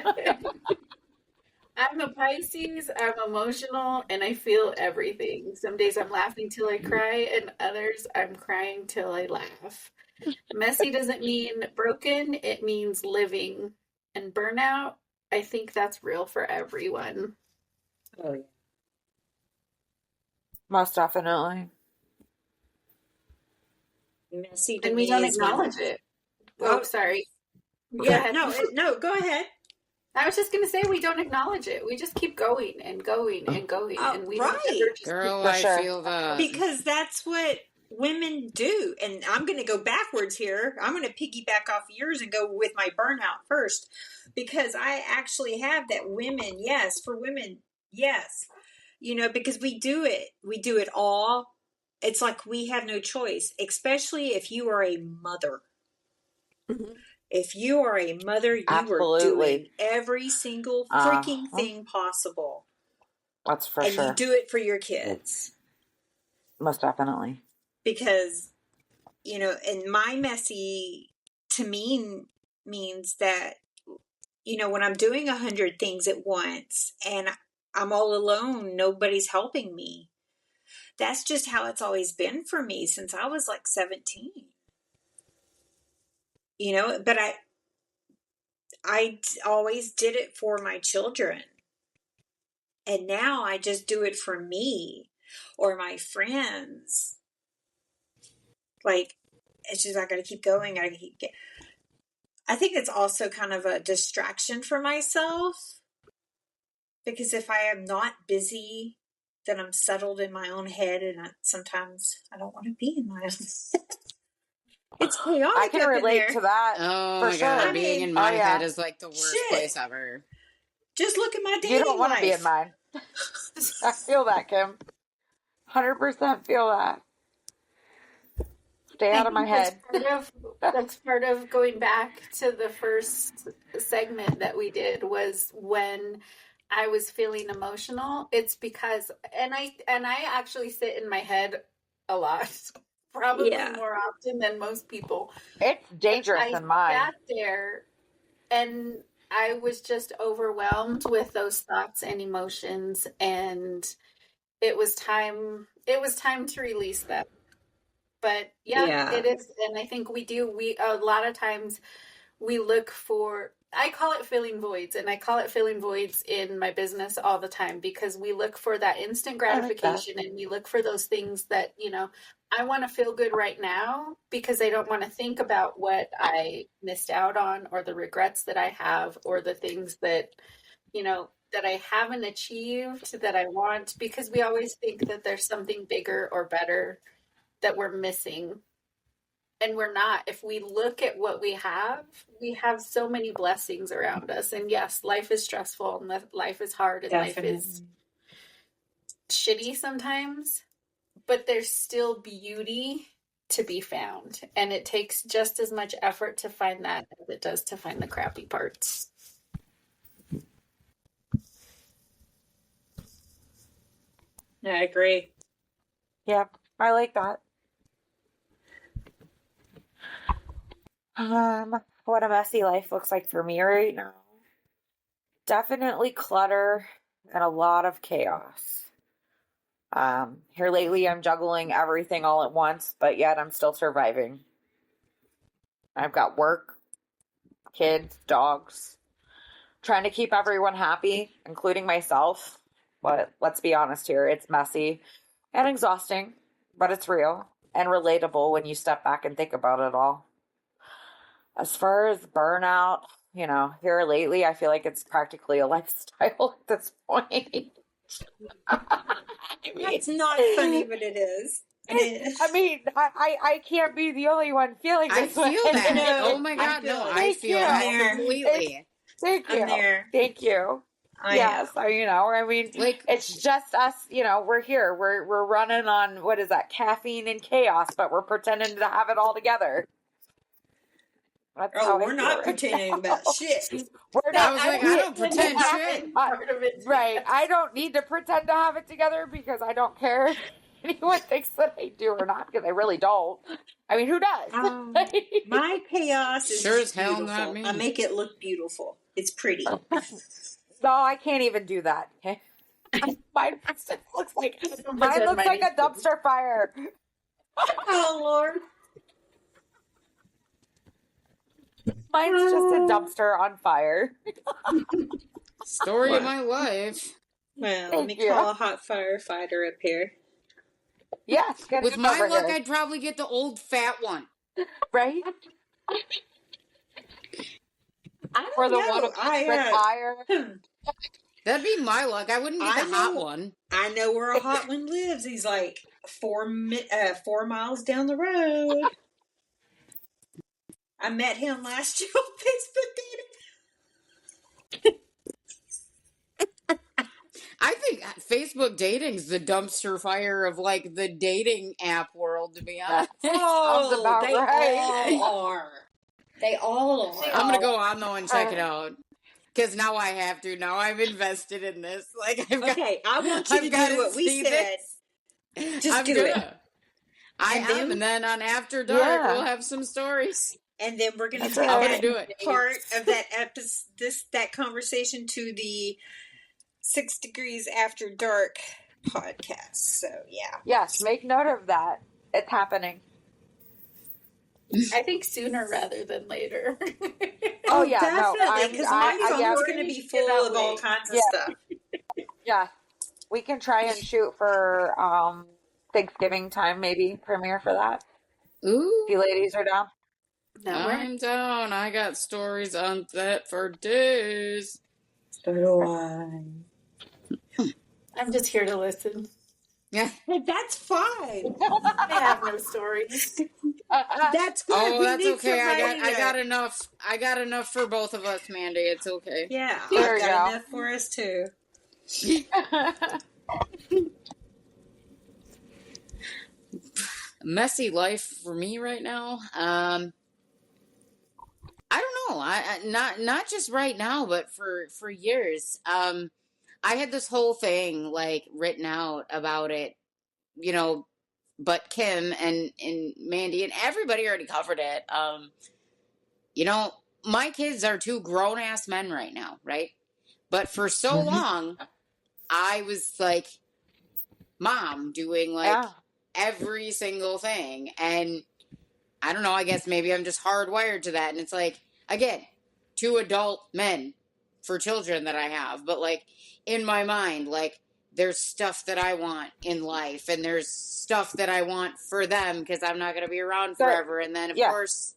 Speaker 2: I'm a Pisces, I'm emotional, and I feel everything. Some days I'm laughing till I cry, and others I'm crying till I laugh. Messy doesn't mean broken, it means living. And burnout, I think that's real for everyone.
Speaker 3: Oh, yeah.
Speaker 4: Most definitely.
Speaker 3: Messy to
Speaker 2: And we
Speaker 3: me
Speaker 2: don't
Speaker 3: is when.
Speaker 2: acknowledge it.
Speaker 3: Oh,
Speaker 2: Oh, sorry. Go
Speaker 3: yeah.
Speaker 2: ahead.
Speaker 3: No, go ahead.
Speaker 2: I was just going to say we don't acknowledge it. We just keep going and going and going.
Speaker 3: Oh,
Speaker 2: And we don't
Speaker 3: right.
Speaker 2: ever just
Speaker 1: Girl,
Speaker 4: For
Speaker 1: I
Speaker 4: sure.
Speaker 1: feel that.
Speaker 3: Because that's what women do. And I'm going to go backwards here. I'm going to piggyback off yours and go with my burnout first. Because I actually have that women, yes, for women, yes. You know, because we do it. We do it all. It's like we have no choice, especially if you are a mother.
Speaker 2: Mhm.
Speaker 3: If you are a mother, you are doing
Speaker 4: Absolutely.
Speaker 3: every single freaking thing possible.
Speaker 4: That's for
Speaker 3: And you
Speaker 4: sure.
Speaker 3: do it for your kids.
Speaker 4: Most definitely.
Speaker 3: Because, you know, and my messy to me means that, you know, when I'm doing 100 things at once and I'm all alone, nobody's helping me. That's just how it's always been for me since I was like 17. You know, but I always did it for my children. And now I just do it for me or my friends. Like, it's just, I got to keep going. I think it's also kind of a distraction for myself because if I am not busy, then I'm settled in my own head and sometimes I don't want to be in my own It's chaotic.
Speaker 4: I can
Speaker 3: up in
Speaker 4: relate
Speaker 3: there.
Speaker 4: to that.
Speaker 1: Oh
Speaker 4: for
Speaker 1: my
Speaker 4: sure.
Speaker 1: god,
Speaker 3: I
Speaker 1: being
Speaker 3: mean,
Speaker 1: in my
Speaker 4: yeah.
Speaker 1: head is like the worst
Speaker 3: Shit.
Speaker 1: place ever.
Speaker 3: Just look at my dating
Speaker 4: You don't want to be in
Speaker 3: life.
Speaker 4: mine. I feel that, Kim. 100% feel that. Stay out of my head.
Speaker 2: That's part of going back to the first segment that we did was when I was feeling emotional. It's because and I actually sit in my head a lot, probably
Speaker 3: Yeah.
Speaker 2: more often than most people.
Speaker 4: It's dangerous
Speaker 2: I
Speaker 4: in mine.
Speaker 2: sat there and I was just overwhelmed with those thoughts and emotions, and it was time to release them. But yeah, it is, and I think we a lot of times we look for, I call it filling voids, and I call it filling voids in my business all the time because we look for that instant gratification and we look for those things that, you know, I want to feel good right now because I don't want to think about what I missed out on or the regrets that I have or the things that, you know, that I haven't achieved that I want, because we always think that there's something bigger or better that we're missing, and we're not. If we look at what we have so many blessings around us. And yes, life is stressful and life is hard and life is shitty sometimes, but there's still beauty to be found, and it takes just as much effort to find that as it does to find the crappy parts.
Speaker 3: I agree.
Speaker 4: Yeah, I like that. What a messy life looks like for me right now. Definitely clutter and a lot of chaos. Here lately I'm juggling everything all at once, but yet I'm still surviving. I've got work, kids, dogs, trying to keep everyone happy, including myself. But let's be honest here, it's messy and exhausting, but it's real and relatable when you step back and think about it all. As far as burnout, you know, here lately, I feel like it's practically a lifestyle at this point.
Speaker 3: It's not funny, but it is.
Speaker 4: I can't be the only one feeling
Speaker 1: I
Speaker 4: this way.
Speaker 1: feel that.
Speaker 3: No,
Speaker 1: Oh my
Speaker 3: I
Speaker 1: God,
Speaker 3: feel
Speaker 1: no,
Speaker 3: it.
Speaker 1: I
Speaker 4: Thank
Speaker 1: feel
Speaker 4: you.
Speaker 1: that
Speaker 3: I'm there.
Speaker 1: completely.
Speaker 4: Thank you.
Speaker 3: I'm there.
Speaker 4: Thank you.
Speaker 3: I
Speaker 4: Yes,
Speaker 3: am.
Speaker 4: I mean,
Speaker 1: Like,
Speaker 4: it's just us, we're here. We're running on, what is that, caffeine and chaos, but we're pretending to have it all together. That's how I
Speaker 3: we're
Speaker 4: feel
Speaker 3: not
Speaker 4: right
Speaker 3: pretending
Speaker 4: now.
Speaker 3: about shit.
Speaker 4: We're
Speaker 1: I
Speaker 4: not.
Speaker 1: was like, I don't
Speaker 2: pretend
Speaker 1: pretend
Speaker 2: to have
Speaker 1: shit.
Speaker 2: any part of it.
Speaker 4: Right. I don't need to pretend to have it together because I don't care if anyone thinks that I do or not, because I really don't. I mean, who does?
Speaker 3: My chaos is
Speaker 1: Sure
Speaker 3: just
Speaker 1: as hell
Speaker 3: beautiful.
Speaker 1: not me.
Speaker 3: I make it look beautiful. It's pretty.
Speaker 4: No, I can't even do that. Okay. Mine looks like
Speaker 2: Don't
Speaker 4: mine
Speaker 2: pretend
Speaker 4: looks
Speaker 2: mine
Speaker 4: like a
Speaker 2: is.
Speaker 4: dumpster fire.
Speaker 3: Oh, Lord.
Speaker 4: Mine's just a dumpster on fire.
Speaker 1: Story of my life.
Speaker 3: Well, let
Speaker 4: Thank
Speaker 3: me
Speaker 4: you.
Speaker 3: call a hot firefighter up here.
Speaker 4: Yes, get
Speaker 1: With
Speaker 4: it
Speaker 1: my
Speaker 4: over
Speaker 1: luck,
Speaker 4: here.
Speaker 1: I'd probably get the old fat one.
Speaker 4: Right?
Speaker 3: I
Speaker 4: For
Speaker 3: don't
Speaker 4: the one
Speaker 3: know.
Speaker 4: with the tire.
Speaker 1: That'd be my luck. I wouldn't get
Speaker 3: I
Speaker 1: the hot
Speaker 3: know.
Speaker 1: one.
Speaker 3: I know where a hot one lives. He's like 4 miles down the road. I met him last year on Facebook dating.
Speaker 1: I think Facebook dating's the dumpster fire of like the dating app world, to be honest.
Speaker 4: Sounds about
Speaker 3: they
Speaker 4: right.
Speaker 3: all are. They all are.
Speaker 1: I'm gonna go on though and check it out. Because now I have to. Now I'm invested in this. Like I've got,
Speaker 3: Okay, I want you to
Speaker 1: I've got
Speaker 3: do what we
Speaker 1: see
Speaker 3: said.
Speaker 1: this.
Speaker 3: Just
Speaker 1: I'm
Speaker 3: do
Speaker 1: gonna.
Speaker 3: it.
Speaker 1: I
Speaker 3: And
Speaker 1: am,
Speaker 3: then-
Speaker 1: and then on After Dark
Speaker 4: Yeah.
Speaker 1: we'll have some stories.
Speaker 3: And then we're going to
Speaker 4: That's
Speaker 3: take
Speaker 4: right.
Speaker 1: I'm
Speaker 3: that
Speaker 1: gonna do it.
Speaker 3: part of that that conversation to the 6 Degrees After Dark podcast. So, yeah.
Speaker 4: Yes, make note of that. It's happening.
Speaker 2: I think sooner rather than later.
Speaker 4: Oh, yeah, no,
Speaker 3: definitely. Because my
Speaker 4: yeah,
Speaker 3: phone's going to be full of all kinds of stuff.
Speaker 4: yeah. We can try and shoot for Thanksgiving time, maybe premiere for that.
Speaker 1: Ooh,
Speaker 4: If you ladies are down.
Speaker 2: No, we're
Speaker 1: I'm down. I got stories on that for days.
Speaker 3: So do I.
Speaker 2: I'm just here to listen.
Speaker 1: Yeah.
Speaker 3: Hey, that's fine.
Speaker 2: I have no stories.
Speaker 3: That's good.
Speaker 1: Oh,
Speaker 3: We
Speaker 1: that's
Speaker 3: need
Speaker 1: okay.
Speaker 3: somebody
Speaker 1: I
Speaker 3: to-
Speaker 1: got enough. I got enough for both of us, Mandy. It's okay.
Speaker 3: Yeah,
Speaker 4: There
Speaker 3: I've
Speaker 4: you
Speaker 3: got
Speaker 4: go.
Speaker 3: enough for us too.
Speaker 1: Messy life for me right now. I don't know. Not just right now, but for years. I had this whole thing like written out about it, you know, but Kim and Mandy and everybody already covered it. You know, my kids are two grown ass men right now, right? But for so
Speaker 3: Mhm.
Speaker 1: long, I was like mom doing like
Speaker 4: Yeah.
Speaker 1: every single thing. And I don't know, I guess maybe I'm just hardwired to that. And it's like, again, two adult men for children that I have. But like in my mind, like there's stuff that I want in life and there's stuff that I want for them because I'm not going to be around forever. And then, of
Speaker 4: Yeah.
Speaker 1: course,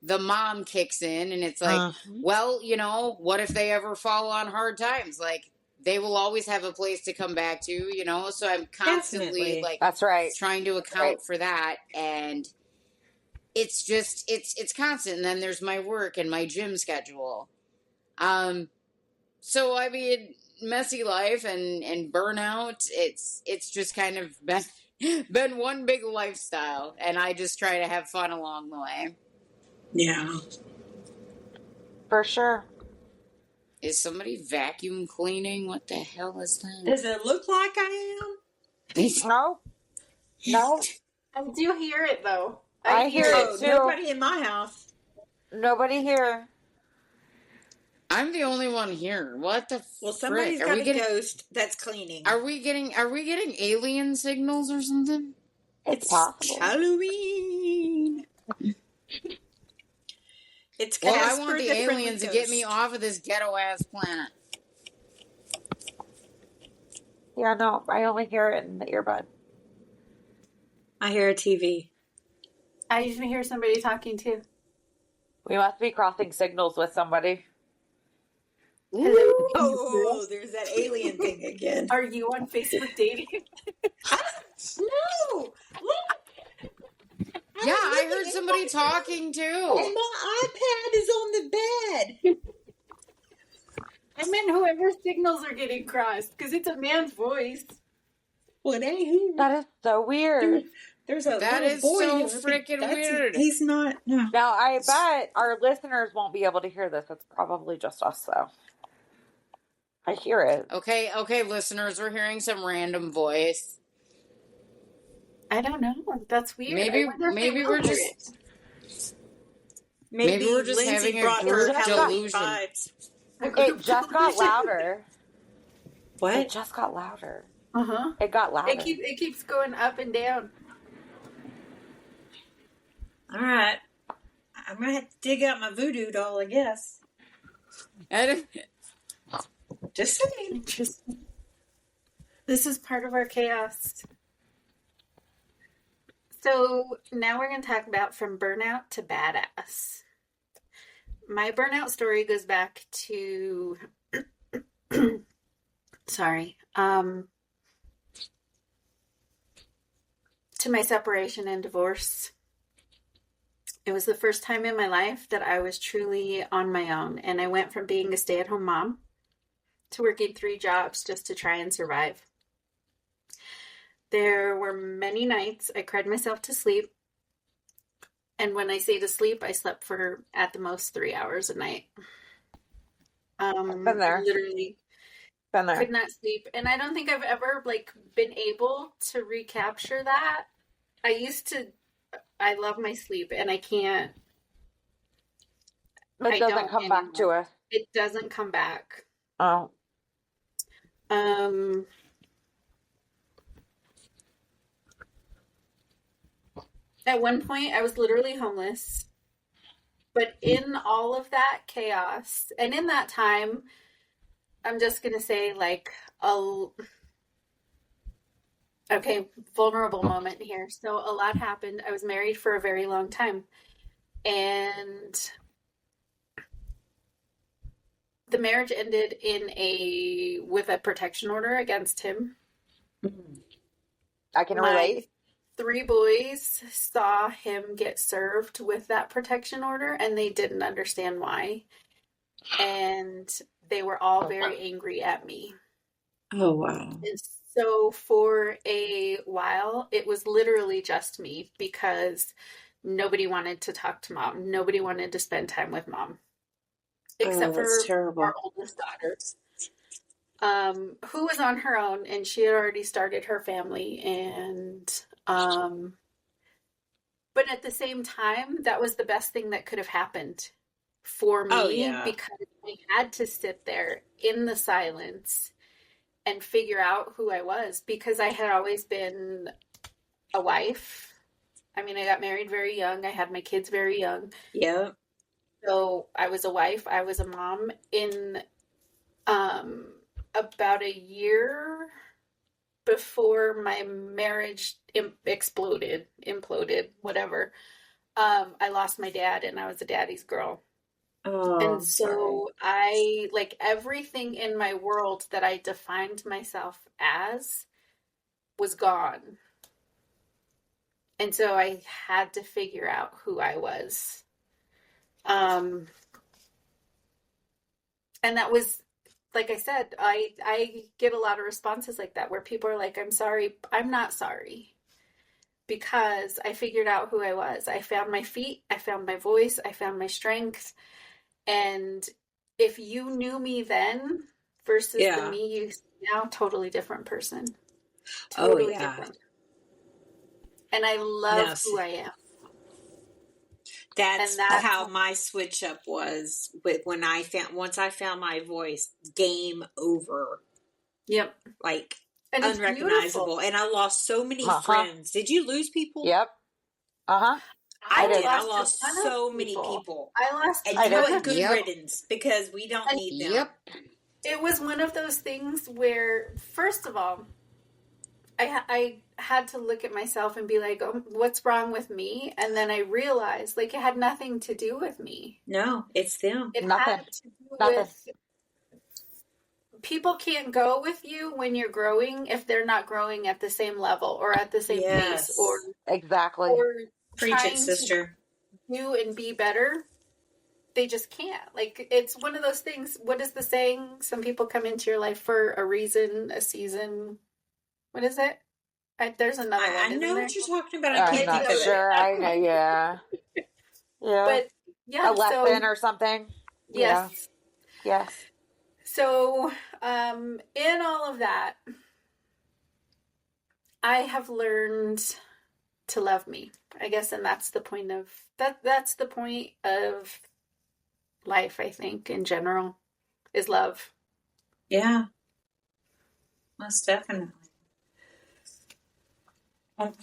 Speaker 1: the mom kicks in and it's like, well, you know, what if they ever fall on hard times? Like, they will always have a place to come back to, you know? So I'm constantly
Speaker 3: Definitely.
Speaker 1: like
Speaker 4: That's right.
Speaker 1: trying to account for that. And it's just, it's constant. And then there's my work and my gym schedule. So I mean, messy life and burnout, it's just kind of been one big lifestyle. And I just try to have fun along the way.
Speaker 3: Yeah.
Speaker 4: For sure.
Speaker 1: Is somebody vacuum cleaning? What the hell is that?
Speaker 3: Does it look like I
Speaker 4: No. No.
Speaker 2: I do hear it though.
Speaker 4: I hear
Speaker 3: am?
Speaker 4: it
Speaker 3: Oh,
Speaker 4: too.
Speaker 3: nobody in my house.
Speaker 4: Nobody here.
Speaker 1: I'm the only one here. What the
Speaker 3: Well,
Speaker 1: frick?
Speaker 3: somebody's
Speaker 1: Are
Speaker 3: got
Speaker 1: we
Speaker 3: a
Speaker 1: getting
Speaker 3: ghost that's cleaning.
Speaker 1: are we getting alien signals or something?
Speaker 4: It's possible.
Speaker 3: Halloween. It's
Speaker 1: Well, I
Speaker 3: Casper
Speaker 1: want the
Speaker 3: the Friendly
Speaker 1: aliens to get me
Speaker 3: Ghost.
Speaker 1: off of this ghetto ass planet.
Speaker 4: Yeah, no, I only hear it in the earbud.
Speaker 3: I hear a TV.
Speaker 2: I usually hear somebody talking too.
Speaker 4: We must be crossing signals with somebody.
Speaker 2: Hello.
Speaker 3: Oh, there's that alien thing again.
Speaker 2: Are you on Facebook dating?
Speaker 3: No, look.
Speaker 1: Yeah, I
Speaker 3: was
Speaker 1: heard
Speaker 3: looking
Speaker 1: somebody
Speaker 3: at my phone,
Speaker 1: talking
Speaker 3: and
Speaker 1: too.
Speaker 3: my iPad is on the bed.
Speaker 2: I meant whoever signals are getting crossed because it's a man's voice.
Speaker 3: Well, it ain't who.
Speaker 4: That is so weird.
Speaker 3: There's a
Speaker 1: That
Speaker 3: little
Speaker 1: is
Speaker 3: boy
Speaker 1: so
Speaker 3: here, but
Speaker 1: freaking weird.
Speaker 3: He's not. No.
Speaker 4: Now, I bet our listeners won't be able to hear this. It's probably just us, though. I hear it.
Speaker 1: Okay, listeners, we're hearing some random voice.
Speaker 2: I don't know. That's weird.
Speaker 1: Maybe
Speaker 2: I wonder if
Speaker 1: maybe
Speaker 2: they
Speaker 1: we're
Speaker 2: will hear
Speaker 1: just
Speaker 2: it.
Speaker 1: maybe we're just
Speaker 3: Lindsay
Speaker 1: having a
Speaker 3: brought
Speaker 1: group
Speaker 3: her Halloween
Speaker 1: delusion.
Speaker 3: vibes.
Speaker 4: It just got louder. It
Speaker 3: What?
Speaker 4: just got louder.
Speaker 2: Uh-huh.
Speaker 4: It got louder.
Speaker 2: It keeps going up and down.
Speaker 3: All right. I'm gonna have to dig out my voodoo doll, I guess.
Speaker 1: And
Speaker 3: Just saying.
Speaker 2: Interesting. This is part of our chaos. So now we're going to talk about from burnout to badass. My burnout story goes back to, sorry, to my separation and divorce. It was the first time in my life that I was truly on my own, and I went from being a stay-at-home mom to working 3 jobs just to try and survive. There were many nights I cried myself to sleep. And when I say to sleep, I slept for at the most 3 hours a night.
Speaker 4: Been there.
Speaker 2: Literally
Speaker 4: Been there.
Speaker 2: could not sleep. And I don't think I've ever been able to recapture that. I love my sleep and I can't.
Speaker 4: It
Speaker 2: I
Speaker 4: doesn't
Speaker 2: don't
Speaker 4: come back to us.
Speaker 2: It doesn't come back.
Speaker 4: Oh.
Speaker 2: At one point, I was literally homeless. But in all of that chaos, and in that time, I'm just going to say, vulnerable moment here. So a lot happened. I was married for a very long time. And the marriage ended with a protection order against him.
Speaker 4: I can relate.
Speaker 2: 3 boys saw him get served with that protection order and they didn't understand why. And they were all very angry at me.
Speaker 3: Oh, wow.
Speaker 2: And so for a while, it was literally just me because nobody wanted to talk to mom. Nobody wanted to spend time with mom. Except for
Speaker 3: terrible.
Speaker 2: our oldest daughter, who was on her own and she had already started her family. And but at the same time, that was the best thing that could have happened for me because I had to sit there in the silence and figure out who I was because I had always been a wife. I mean, I got married very young. I had my kids very young.
Speaker 3: Yeah.
Speaker 2: So I was a wife. I was a mom. In about a year before my marriage imploded, whatever, I lost my dad and I was a daddy's girl.
Speaker 3: Oh,
Speaker 2: and so I, everything in my world that I defined myself as was gone. And so I had to figure out who I was. And that was, like I said, I get a lot of responses like that where people are like, I'm sorry. I'm not sorry because I figured out who I was. I found my feet. I found my voice. I found my strength. And if you knew me then versus the me you see now, totally different person. Totally different. And I love who I am.
Speaker 3: That's how my switch up was once I found my voice, game over.
Speaker 2: Yep.
Speaker 3: And unrecognizable. And I lost so many friends. Did you lose people?
Speaker 4: Yep.
Speaker 3: I did. I lost so many people. And you know what? Good riddance because we don't need them.
Speaker 1: Yep.
Speaker 2: It was one of those things where, first of all, I had to look at myself and be like, oh, what's wrong with me? And then I realized, it had nothing to do with me.
Speaker 3: No, it's them.
Speaker 2: It
Speaker 4: Nothing.
Speaker 2: had to do with people can't go with you when you're growing if they're not growing at the same level or at the same pace or
Speaker 4: Exactly.
Speaker 3: Preach
Speaker 2: trying
Speaker 3: it, sister.
Speaker 2: to do and be better. They just can't. Like, it's one of those things. What is the saying? Some people come into your life for a reason, a season. What is it? There's another one.
Speaker 3: I
Speaker 2: isn't
Speaker 3: know
Speaker 2: there?
Speaker 3: what you're talking about. I
Speaker 4: I'm
Speaker 3: can't
Speaker 4: not
Speaker 3: think of it.
Speaker 4: sure. I know. Yeah. Yeah.
Speaker 2: But yeah,
Speaker 4: a lesson or something.
Speaker 2: yes.
Speaker 4: Yeah. Yes.
Speaker 2: So, in all of that, I have learned to love me, I guess, and that's the point of that's the point of life, I think, in general, is love.
Speaker 3: Yeah. Most definitely.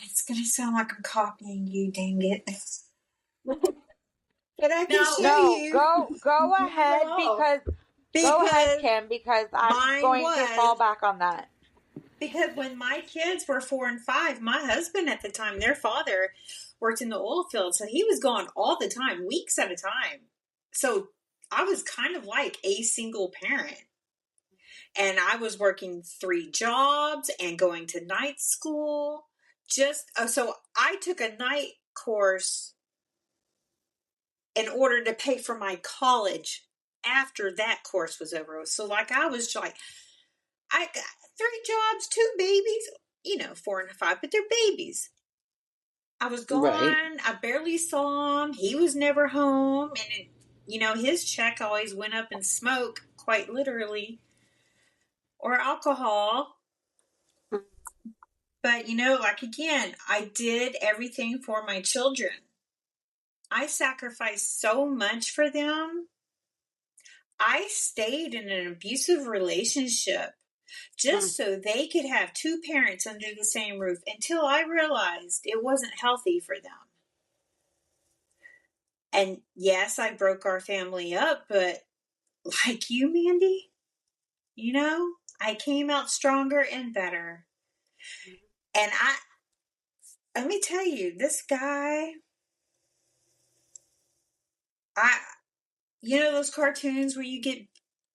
Speaker 3: It's going to sound like I'm copying you, dang it. But I can show
Speaker 4: No,
Speaker 3: you.
Speaker 4: go ahead
Speaker 2: No.
Speaker 4: go ahead, Kim, because I'm
Speaker 3: mine
Speaker 4: going to fall
Speaker 3: was-
Speaker 4: back on that.
Speaker 3: Because when my kids were 4 and 5, my husband at the time, their father, worked in the oil field. So he was gone all the time, weeks at a time. So I was kind of like a single parent. And I was working 3 jobs and going to night school. So I took a night course in order to pay for my college after that course was over. So like I was like, I got 3 jobs, 2 babies, 4 and 5, but they're babies. I was gone.
Speaker 1: Right.
Speaker 3: I barely saw him. He was never home. And, his check always went up in smoke, quite literally, or alcohol. But, again, I did everything for my children. I sacrificed so much for them. I stayed in an abusive relationship just so they could have 2 parents under the same roof until I realized it wasn't healthy for them. And yes, I broke our family up, but like you, Mandy, I came out stronger and better. And let me tell you, this guy, those cartoons where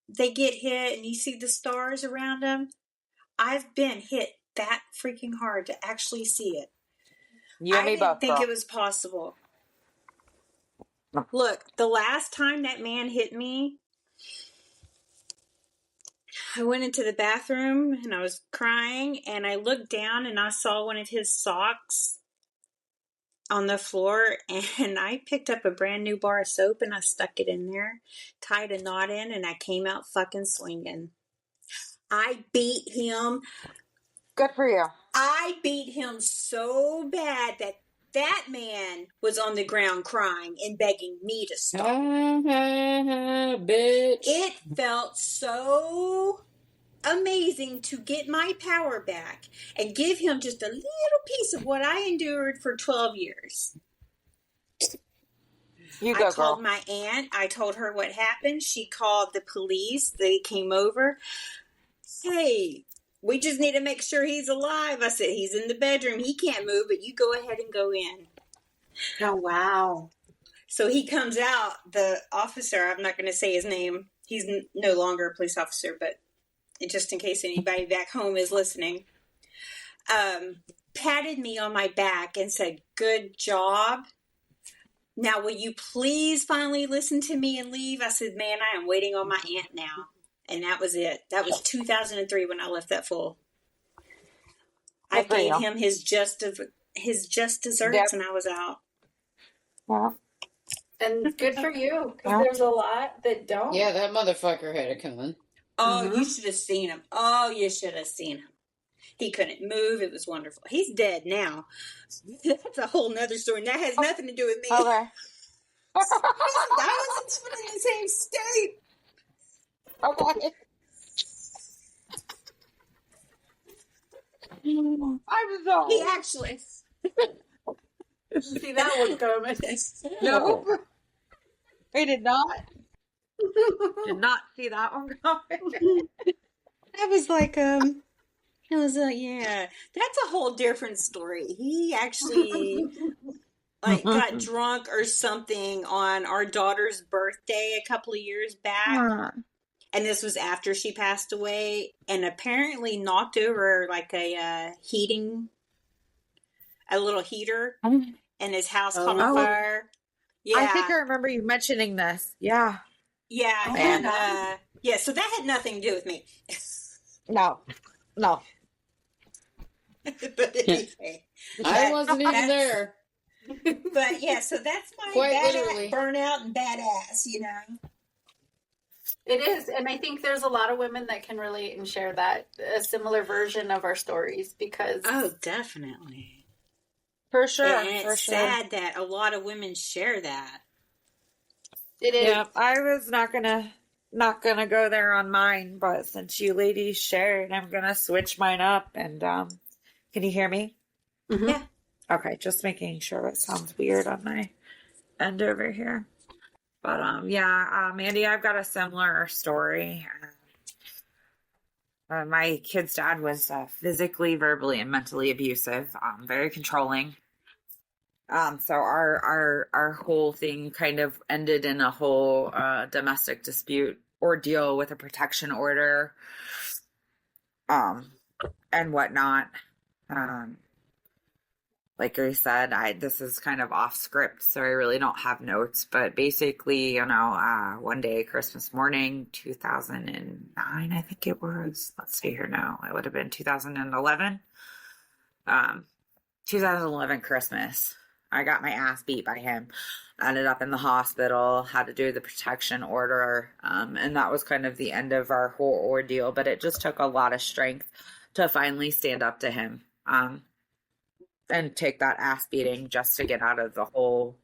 Speaker 3: they get hit and you see the stars around them? I've been hit that freaking hard to actually see it.
Speaker 4: You and me both,
Speaker 3: I didn't think
Speaker 4: girl.
Speaker 3: it was possible. Look, the last time that man hit me, I went into the bathroom and I was crying and I looked down and I saw one of his socks on the floor and I picked up a brand new bar of soap and I stuck it in there, tied a knot in, and I came out fucking swinging. I beat him.
Speaker 4: Good for you.
Speaker 3: I beat him so bad that man was on the ground crying and begging me to stop.
Speaker 1: Bitch.
Speaker 3: It felt so amazing to get my power back and give him just a little piece of what I endured for 12 years.
Speaker 4: You go,
Speaker 3: I called
Speaker 4: girl.
Speaker 3: my aunt. I told her what happened. She called the police. They came over. Hey, we just need to make sure he's alive. I said, he's in the bedroom. He can't move, but you go ahead and go in.
Speaker 2: Oh, wow.
Speaker 3: So he comes out, the officer, I'm not going to say his name. He's no longer a police officer, but just in case anybody back home is listening, patted me on my back and said, good job. Now, will you please finally listen to me and leave? I said, man, I am waiting on my aunt now. And that was it. That was 2003 when I left that fool. I paid him his just desserts and I was out.
Speaker 4: Yeah.
Speaker 2: And good for you, because there's a lot that don't.
Speaker 1: Yeah, that motherfucker had it coming.
Speaker 3: Oh, you should have seen him. Oh, you should have seen him. He couldn't move. It was wonderful. He's dead now. That's a whole nother story. That has nothing to do with me.
Speaker 4: Okay.
Speaker 3: I wasn't in the same state.
Speaker 4: Okay. I'm sorry.
Speaker 3: He actually.
Speaker 2: See that one coming.
Speaker 4: No. I did not. Did not see that one coming.
Speaker 3: I was like, yeah, that's a whole different story. He actually got drunk or something on our daughter's birthday a couple of years back. And this was after she passed away, and apparently knocked over like a little heater,
Speaker 4: Um,
Speaker 3: and his house caught on
Speaker 1: Oh,
Speaker 3: fire.
Speaker 4: I think
Speaker 3: Yeah,
Speaker 4: I remember you mentioning this. Yeah.
Speaker 3: yeah,
Speaker 1: oh my
Speaker 3: and
Speaker 1: God.
Speaker 3: yeah. So that had nothing to do with me.
Speaker 4: No. No.
Speaker 3: But anyway,
Speaker 1: I wasn't even
Speaker 3: that's
Speaker 1: there.
Speaker 3: but yeah. So that's my
Speaker 1: Quite
Speaker 3: badass
Speaker 1: literally.
Speaker 3: burnout and badass. You know.
Speaker 2: It is, and I think there's a lot of women that can relate and share that a similar version of our stories because
Speaker 3: Oh, definitely.
Speaker 4: For sure.
Speaker 3: And
Speaker 4: For
Speaker 3: it's
Speaker 4: sure.
Speaker 3: sad that a lot of women share that.
Speaker 2: it is.
Speaker 4: Yeah, I was not gonna go there on mine, but since you ladies shared, I'm gonna switch mine up. And can you hear me?
Speaker 2: Mhm.
Speaker 3: Yeah.
Speaker 4: Okay, just making sure. It sounds weird on my end over here. But yeah, Andy, I've got a similar story. My kid's dad was physically, verbally, and mentally abusive, very controlling. So our whole thing kind of ended in a whole domestic dispute ordeal with a protection order, and whatnot. Um, like I said, this is kind of off script, so I really don't have notes. But basically, one day, Christmas morning, 2009, I think it was. Let's see here now. It would have been 2011. 2011 Christmas. I got my ass beat by him. Ended up in the hospital, had to do the protection order, and that was kind of the end of our whole ordeal. But it just took a lot of strength to finally stand up to him, and take that ass beating just to get out of the whole,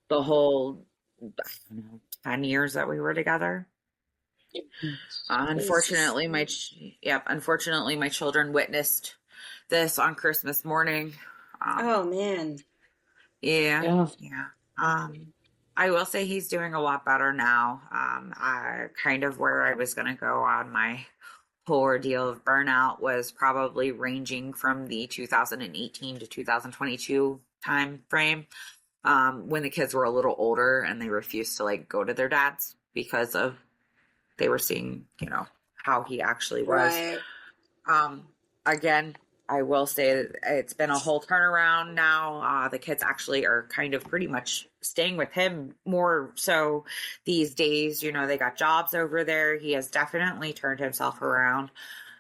Speaker 4: I don't know, 10 years that we were together. Unfortunately, unfortunately, my children witnessed this on Christmas morning.
Speaker 3: Oh man.
Speaker 4: Yeah. I will say he's doing a lot better now. I kind of where I was going to go on my whole ordeal of burnout was probably ranging from the 2018 to 2022 time frame, when the kids were a little older and they refused to like go to their dads because of they were seeing, how he actually was.
Speaker 3: Right.
Speaker 4: Again, I will say that it's been a whole turnaround now. The kids actually are kind of pretty much staying with him more so these days. They got jobs over there. He has definitely turned himself around.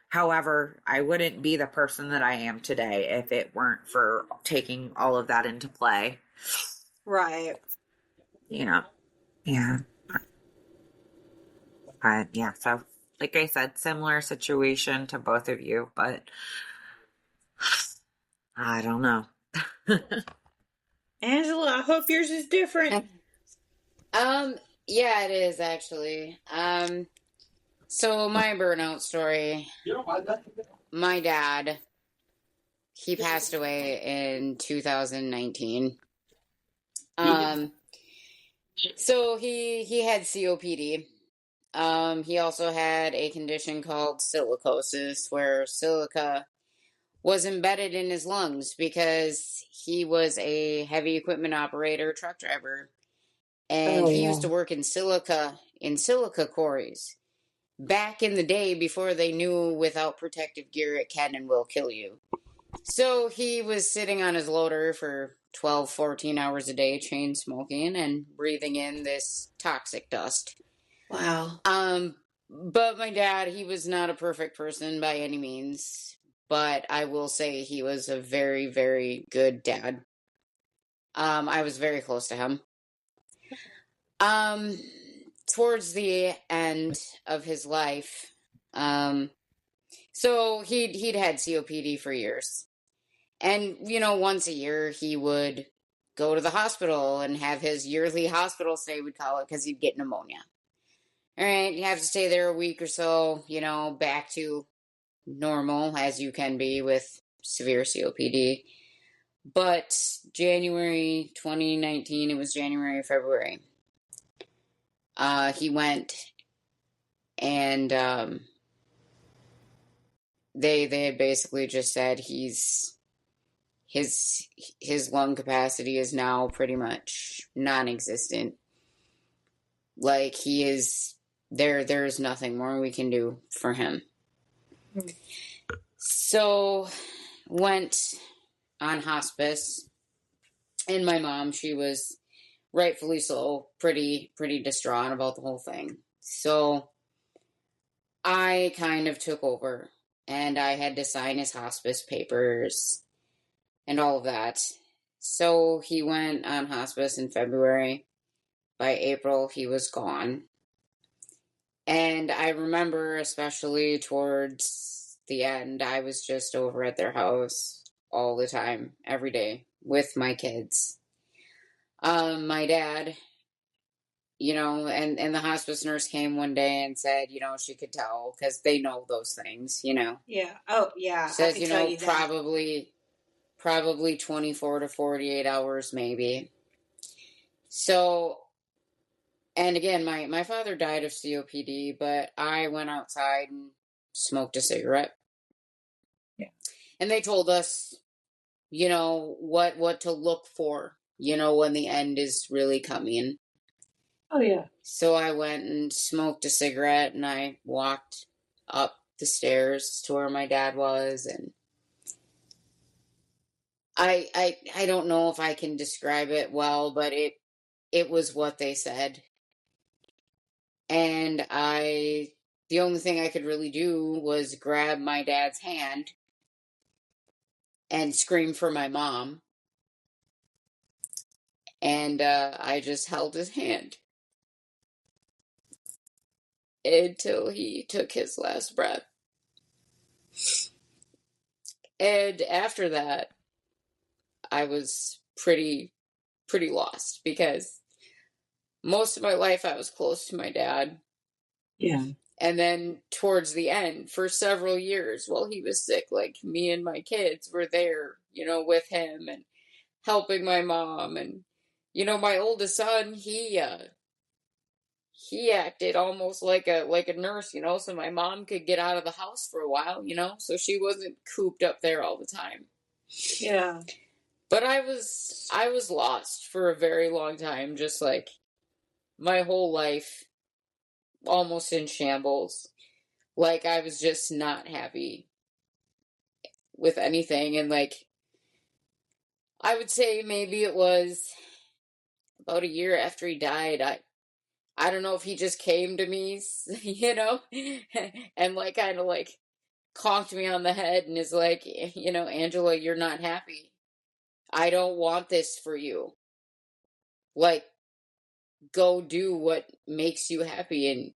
Speaker 4: However, I wouldn't be the person that I am today if it weren't for taking all of that into play.
Speaker 3: Right.
Speaker 4: Yeah. But yeah, so like I said, similar situation to both of you, but I don't know.
Speaker 3: Angela, I hope yours is different.
Speaker 1: Yeah, it is actually. So my burnout story. My dad, he passed away in 2019. So he had COPD. He also had a condition called silicosis, where silica was embedded in his lungs because he was a heavy equipment operator, truck driver, and he used to work in silica quarries back in the day before they knew without protective gear it can and will kill you. So he was sitting on his loader for 12, 14 hours a day, chain smoking and breathing in this toxic dust.
Speaker 3: Wow.
Speaker 1: But my dad, he was not a perfect person by any means, but I will say he was a very, very good dad. I was very close to him. Towards the end of his life, so he'd had COPD for years. And, once a year he would go to the hospital and have his yearly hospital stay, we'd call it, because he'd get pneumonia. All right, you have to stay there a week or so, back to normal as you can be with severe COPD. But January 2019, it was January or February, he went and they had basically just said his lung capacity is now pretty much non-existent. Like, he is there's nothing more we can do for him.
Speaker 3: Hmm.
Speaker 1: So went on hospice, and my mom, she was rightfully so pretty distraught about the whole thing. So I kind of took over, and I had to sign his hospice papers and all of that. So he went on hospice in February. By April, he was gone. And I remember, especially towards the end, I was just over at their house all the time, every day, with my kids. My dad, and the hospice nurse came one day and said, she could tell, because they know those things,
Speaker 3: Yeah. Oh, yeah. I
Speaker 1: Says,
Speaker 3: can tell you that.
Speaker 1: probably 24 to 48 hours, maybe. So, and again, my father died of COPD, but I went outside and smoked a cigarette.
Speaker 3: Yeah.
Speaker 1: And they told us, what to look for, when the end is really coming.
Speaker 3: Oh, yeah.
Speaker 1: So I went and smoked a cigarette, and I walked up the stairs to where my dad was, and I don't know if I can describe it well, but it was what they said. And the only thing I could really do was grab my dad's hand and scream for my mom. And I just held his hand until he took his last breath. And after that, I was pretty lost, because most of my life I was close to my dad.
Speaker 3: Yeah.
Speaker 1: And then towards the end, for several years while he was sick, like, me and my kids were there, with him and helping my mom. And, my oldest son, he acted almost like a nurse, so my mom could get out of the house for a while, so she wasn't cooped up there all the time.
Speaker 3: Yeah.
Speaker 1: But I was lost for a very long time, just like my whole life, almost in shambles. Like, I was just not happy with anything. And, like, I would say maybe it was about a year after he died, I don't know if he just came to me, and, like, kind of, like, conked me on the head and is like, Angela, you're not happy. I don't want this for you. Like, go do what makes you happy. And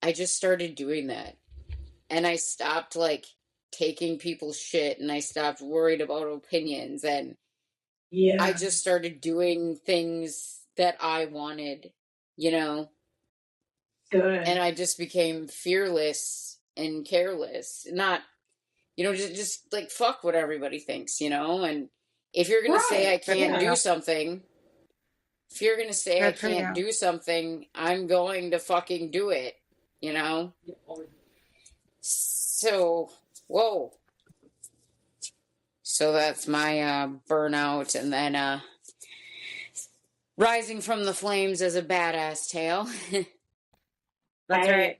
Speaker 1: I just started doing that. And I stopped, like, taking people's shit, and I stopped worried about opinions, and
Speaker 3: Yeah.
Speaker 1: I just started doing things that I wanted,
Speaker 3: Good.
Speaker 1: and I just became fearless and careless. Not, just like, fuck what everybody thinks, and if you're going to say I can't do something, if you're going to say I can't do something, I'm going to fucking do it, So, whoa. So that's my burnout, and then rising from the flames as a badass tale.
Speaker 4: That's right.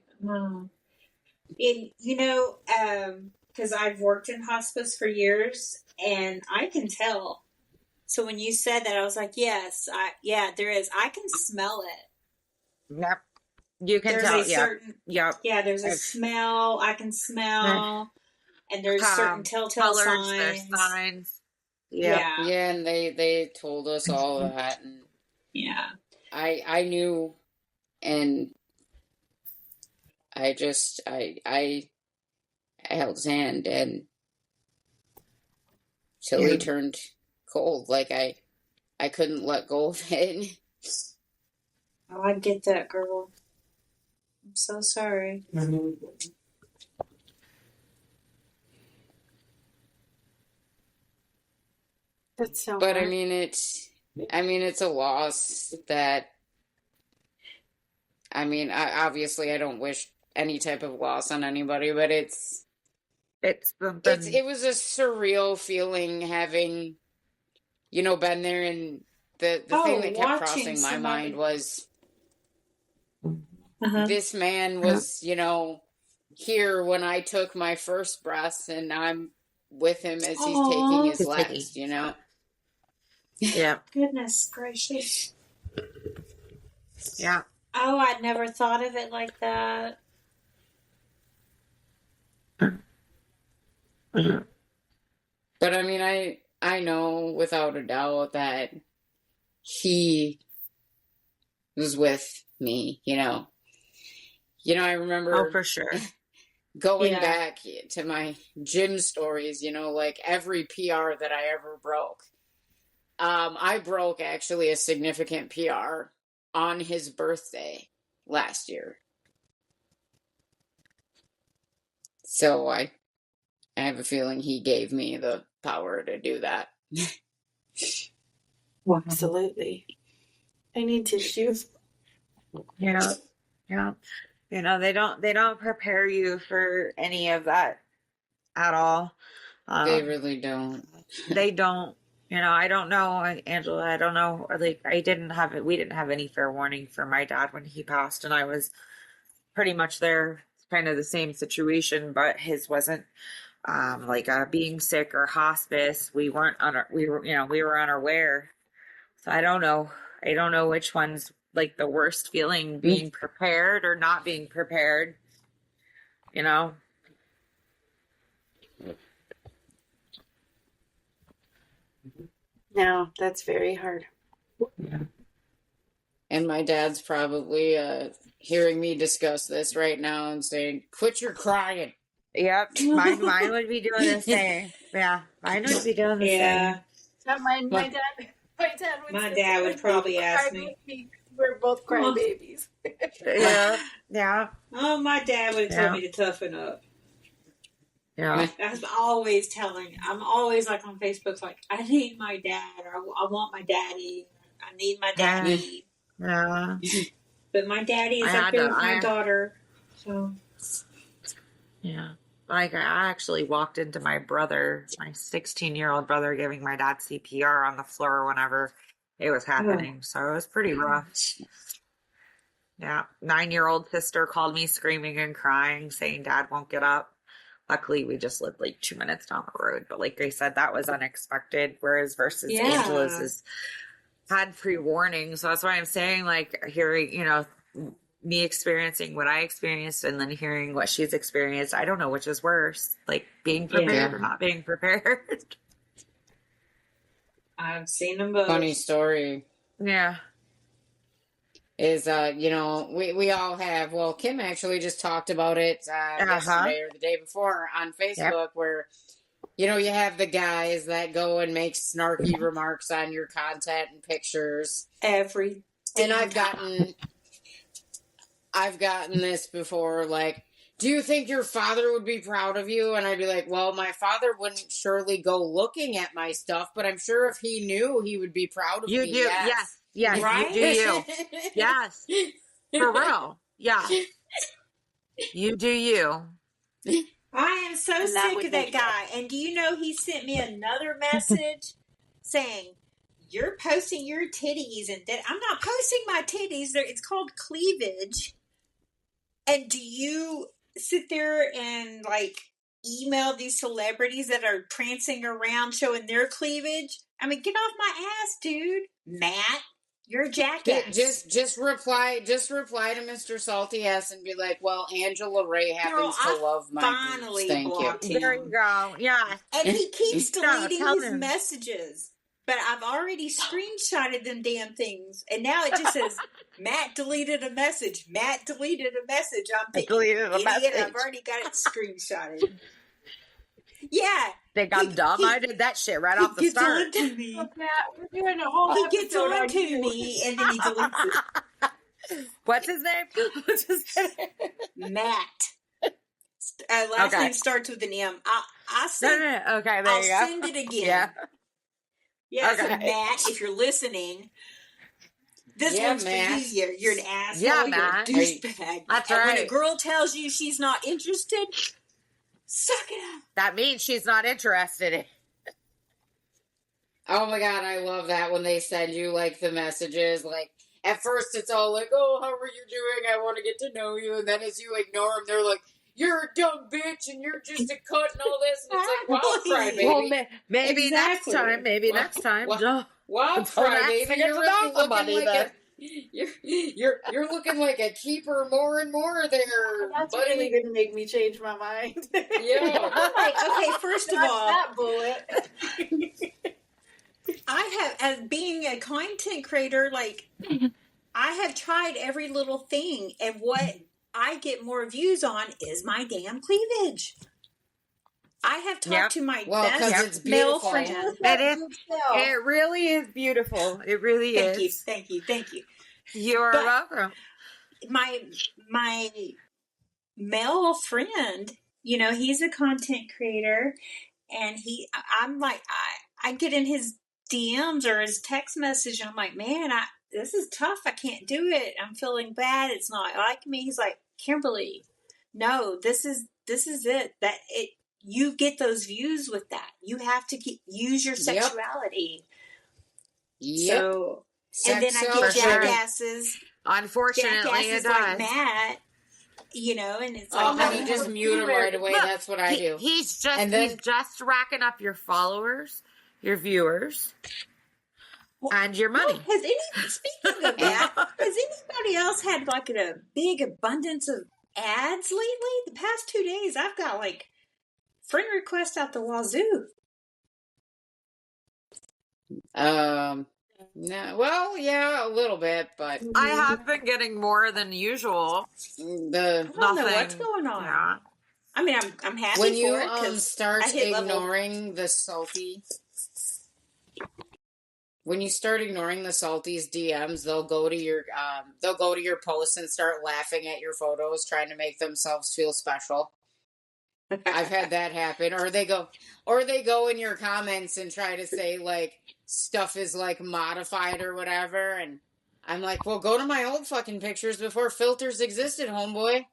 Speaker 3: Because I've worked in hospice for years, and I can tell. So when you said that, I was like, yes, there is. I can smell it.
Speaker 4: Yep. You can
Speaker 3: There's
Speaker 4: tell.
Speaker 3: a certain,
Speaker 4: Yep.
Speaker 3: yeah, there's a smell I can smell, and there's certain telltale
Speaker 4: colors,
Speaker 3: signs.
Speaker 4: there's signs.
Speaker 3: Yeah.
Speaker 1: Yeah, and they told us all that, and
Speaker 3: Yeah.
Speaker 1: I knew, and I just I held his hand, and till he turned cold. Like, I couldn't let go of it.
Speaker 3: Oh, I get that, girl. I'm so sorry.
Speaker 2: That's so
Speaker 1: But
Speaker 2: hard.
Speaker 1: I mean, it's a loss that, obviously I don't wish any type of loss on anybody, but
Speaker 4: It's something.
Speaker 1: it was a surreal feeling having, been there. And the thing that kept crossing my mind was, this man was, here when I took my first breaths, and I'm with him as he's taking his last,
Speaker 4: Yeah.
Speaker 3: Goodness gracious.
Speaker 4: Yeah.
Speaker 3: Oh, I'd never thought of it like that.
Speaker 1: But I mean, I know without a doubt that he was with me, I remember
Speaker 4: Oh, for sure.
Speaker 1: going
Speaker 3: Yeah.
Speaker 1: back to my gym stories, like every PR that I ever broke. I broke actually a significant PR on his birthday last year. So I have a feeling he gave me the power to do that.
Speaker 2: Absolutely. I need tissues.
Speaker 4: Yeah. Yeah. They don't prepare you for any of that at all.
Speaker 1: They really don't.
Speaker 4: They don't. I don't know, Angela. I don't know. Like, we didn't have any fair warning for my dad when he passed, and I was pretty much there, kind of the same situation, but his wasn't like being sick or hospice. We were unaware. So I don't know. I don't know which one's like the worst feeling, being prepared or not being prepared.
Speaker 2: No, that's very hard.
Speaker 1: And my dad's probably hearing me discuss this right now and saying, "Quit your crying."
Speaker 4: Yep. Mine would be doing the same. Yeah. Mine would be doing the
Speaker 3: Yeah.
Speaker 2: Not mine. My dad would.
Speaker 3: My
Speaker 2: say,
Speaker 3: dad would probably
Speaker 2: "Cry
Speaker 3: ask
Speaker 2: with
Speaker 3: me.
Speaker 2: We're both crybabies.
Speaker 4: same. Yeah. Yeah.
Speaker 3: Oh, my dad would have told me to toughen up.
Speaker 4: Yeah.
Speaker 3: I'm always like on Facebook, like, I need my dad, or I want my daddy. I need my daddy.
Speaker 4: Yeah.
Speaker 3: But my daddy is
Speaker 4: I
Speaker 3: up
Speaker 4: had
Speaker 3: there
Speaker 4: to-
Speaker 3: with my
Speaker 4: I-
Speaker 3: daughter. So,
Speaker 4: Yeah. Like, I actually walked into my 16-year-old brother, giving my dad CPR on the floor whenever it was happening. So it was pretty rough. Yeah. 9-year-old sister called me screaming and crying, saying dad won't get up. Luckily, we just lived like 2 minutes down the road. But like I said, that was unexpected. Whereas versus
Speaker 3: Yeah.
Speaker 4: Angela's had pre-warning. So that's why I'm saying, like, hearing, me experiencing what I experienced and then hearing what she's experienced, I don't know which is worse, like being prepared or not being prepared.
Speaker 3: I've seen them both.
Speaker 1: Funny story
Speaker 4: Yeah.
Speaker 1: is, we all have, well, Kim actually just talked about it yesterday or the day before on Facebook where, you have the guys that go and make snarky remarks on your content and pictures.
Speaker 3: Every
Speaker 1: And I've gotten this before, like, do you think your father would be proud of you? And I'd be like, well, my father wouldn't surely go looking at my stuff, but I'm sure if he knew, he would be proud of
Speaker 4: You
Speaker 1: me.
Speaker 4: do. Yes.
Speaker 3: Right?
Speaker 4: You do you. Yes. For real. Yeah. You do you.
Speaker 3: I am so
Speaker 2: And that
Speaker 3: sick
Speaker 2: would
Speaker 3: of that
Speaker 2: make
Speaker 3: guy. And do you know he sent me another message saying, you're posting your titties and that I'm not posting my titties. It's called cleavage. And do you sit there and like email these celebrities that are prancing around showing their cleavage? I mean, get off my ass, dude. Matt, you're a jackass.
Speaker 1: Just reply to Mr. Salty Ass and be like, well, Angela Ray happens
Speaker 3: Girl,
Speaker 1: to love my
Speaker 3: finally
Speaker 1: boobs. Thank
Speaker 3: blocked
Speaker 1: you.
Speaker 4: There you go. Yeah.
Speaker 3: And he keeps deleting
Speaker 4: tell
Speaker 3: his
Speaker 4: him.
Speaker 3: messages. But I've already screenshotted them damn things. And now it just says, Matt deleted a message. Matt deleted a message. I'm thinking,
Speaker 4: Deleted a
Speaker 3: idiot,
Speaker 4: message.
Speaker 3: I've already got it screenshotted. Yeah.
Speaker 4: Think I'm dumb? I did that shit right off the
Speaker 3: gets
Speaker 4: start.
Speaker 3: on to me.
Speaker 2: Matt, we're doing a whole
Speaker 3: He gets
Speaker 2: episode
Speaker 3: on to
Speaker 2: you.
Speaker 3: me and then he deletes it.
Speaker 4: What's his name? Just kidding.
Speaker 3: Matt. Last
Speaker 4: Okay.
Speaker 3: name starts with an M. I
Speaker 4: No,
Speaker 3: send,
Speaker 4: no. Okay, there
Speaker 3: I'll
Speaker 4: you go.
Speaker 3: send it again.
Speaker 4: Yeah.
Speaker 3: Yeah, so
Speaker 4: Okay.
Speaker 3: Matt, if you're listening, this
Speaker 1: Yeah,
Speaker 3: one's
Speaker 1: Matt.
Speaker 3: for you. You're an asshole.
Speaker 4: Yeah,
Speaker 3: you're
Speaker 4: Matt.
Speaker 3: a douchebag.
Speaker 4: That's
Speaker 3: and when
Speaker 4: right.
Speaker 3: a girl tells you she's not interested, suck it up.
Speaker 4: That means she's not interested in.
Speaker 1: Oh my God, I love that when they send you like the messages like, at first it's all like, oh, how are you doing? I want to get to know you. And then as you ignore them, they're like, you're a dumb bitch and you're just a cunt and all this. And it's like, wow, crybaby.
Speaker 4: Well, maybe
Speaker 3: Exactly.
Speaker 4: next time. Maybe
Speaker 1: What?
Speaker 4: next time.
Speaker 1: What?
Speaker 4: Duh.
Speaker 1: Wow,
Speaker 4: Don't ask
Speaker 1: crybaby.
Speaker 4: to get
Speaker 1: You're
Speaker 4: to
Speaker 1: really
Speaker 4: know
Speaker 1: looking
Speaker 4: somebody
Speaker 1: like
Speaker 4: then.
Speaker 1: you're looking like a keeper more and more there,
Speaker 2: That's
Speaker 1: buddy.
Speaker 2: really going to make me change my mind.
Speaker 1: Yeah.
Speaker 3: I'm like, okay, first of
Speaker 2: Not
Speaker 3: all,
Speaker 2: that bullet.
Speaker 3: I have, as being a content creator, like, I have tried every little thing, and what I get more views on is my damn cleavage. I have talked
Speaker 4: Yep.
Speaker 3: to my
Speaker 1: Well, 'cause
Speaker 3: best
Speaker 1: it's
Speaker 3: male
Speaker 1: beautiful.
Speaker 3: friend.
Speaker 4: It is. It really is beautiful. It really
Speaker 3: Thank you,
Speaker 4: is.
Speaker 3: thank you, thank you.
Speaker 4: You're
Speaker 3: But-
Speaker 4: welcome.
Speaker 3: My male friend, you know, he's a content creator, and I'm like, I get in his DMs or his text message, and I'm like, man, this is tough. I can't do it. I'm feeling bad. It's not like me. He's like, Kimberly, no, this is it. You get those views with that. You have to use your
Speaker 1: Yep.
Speaker 3: sexuality.
Speaker 1: Yep.
Speaker 3: So, and then I
Speaker 1: Sex
Speaker 3: get
Speaker 1: sells.
Speaker 3: jackasses.
Speaker 4: Unfortunately,
Speaker 3: Jackasses
Speaker 4: it
Speaker 3: like
Speaker 4: does.
Speaker 3: Matt, you know, and it's
Speaker 1: Oh,
Speaker 3: like,
Speaker 1: honey, just mute him right away.
Speaker 4: Look,
Speaker 1: That's what I do.
Speaker 4: He's
Speaker 1: And then-
Speaker 4: just racking up your followers, your viewers, and your money.
Speaker 3: Speaking of that, has anybody else had like a big abundance of ads lately? The past 2 days, I've got like friend requests out the wazoo.
Speaker 1: No, well, yeah, a little bit, but
Speaker 4: I have been getting more than usual.
Speaker 3: I don't know
Speaker 4: Nothing.
Speaker 3: what's going on.
Speaker 4: Yeah.
Speaker 3: I mean, I'm happy
Speaker 1: when
Speaker 3: for
Speaker 1: you
Speaker 3: it because
Speaker 1: start
Speaker 3: I hit level.
Speaker 1: ignoring the salty, when you start ignoring the salties DMs, they'll go to your posts and start laughing at your photos, trying to make themselves feel special. I've had that happen, or they go in your comments and try to say like stuff is like modified or whatever, and I'm like, well, go to my old fucking pictures before filters existed, homeboy.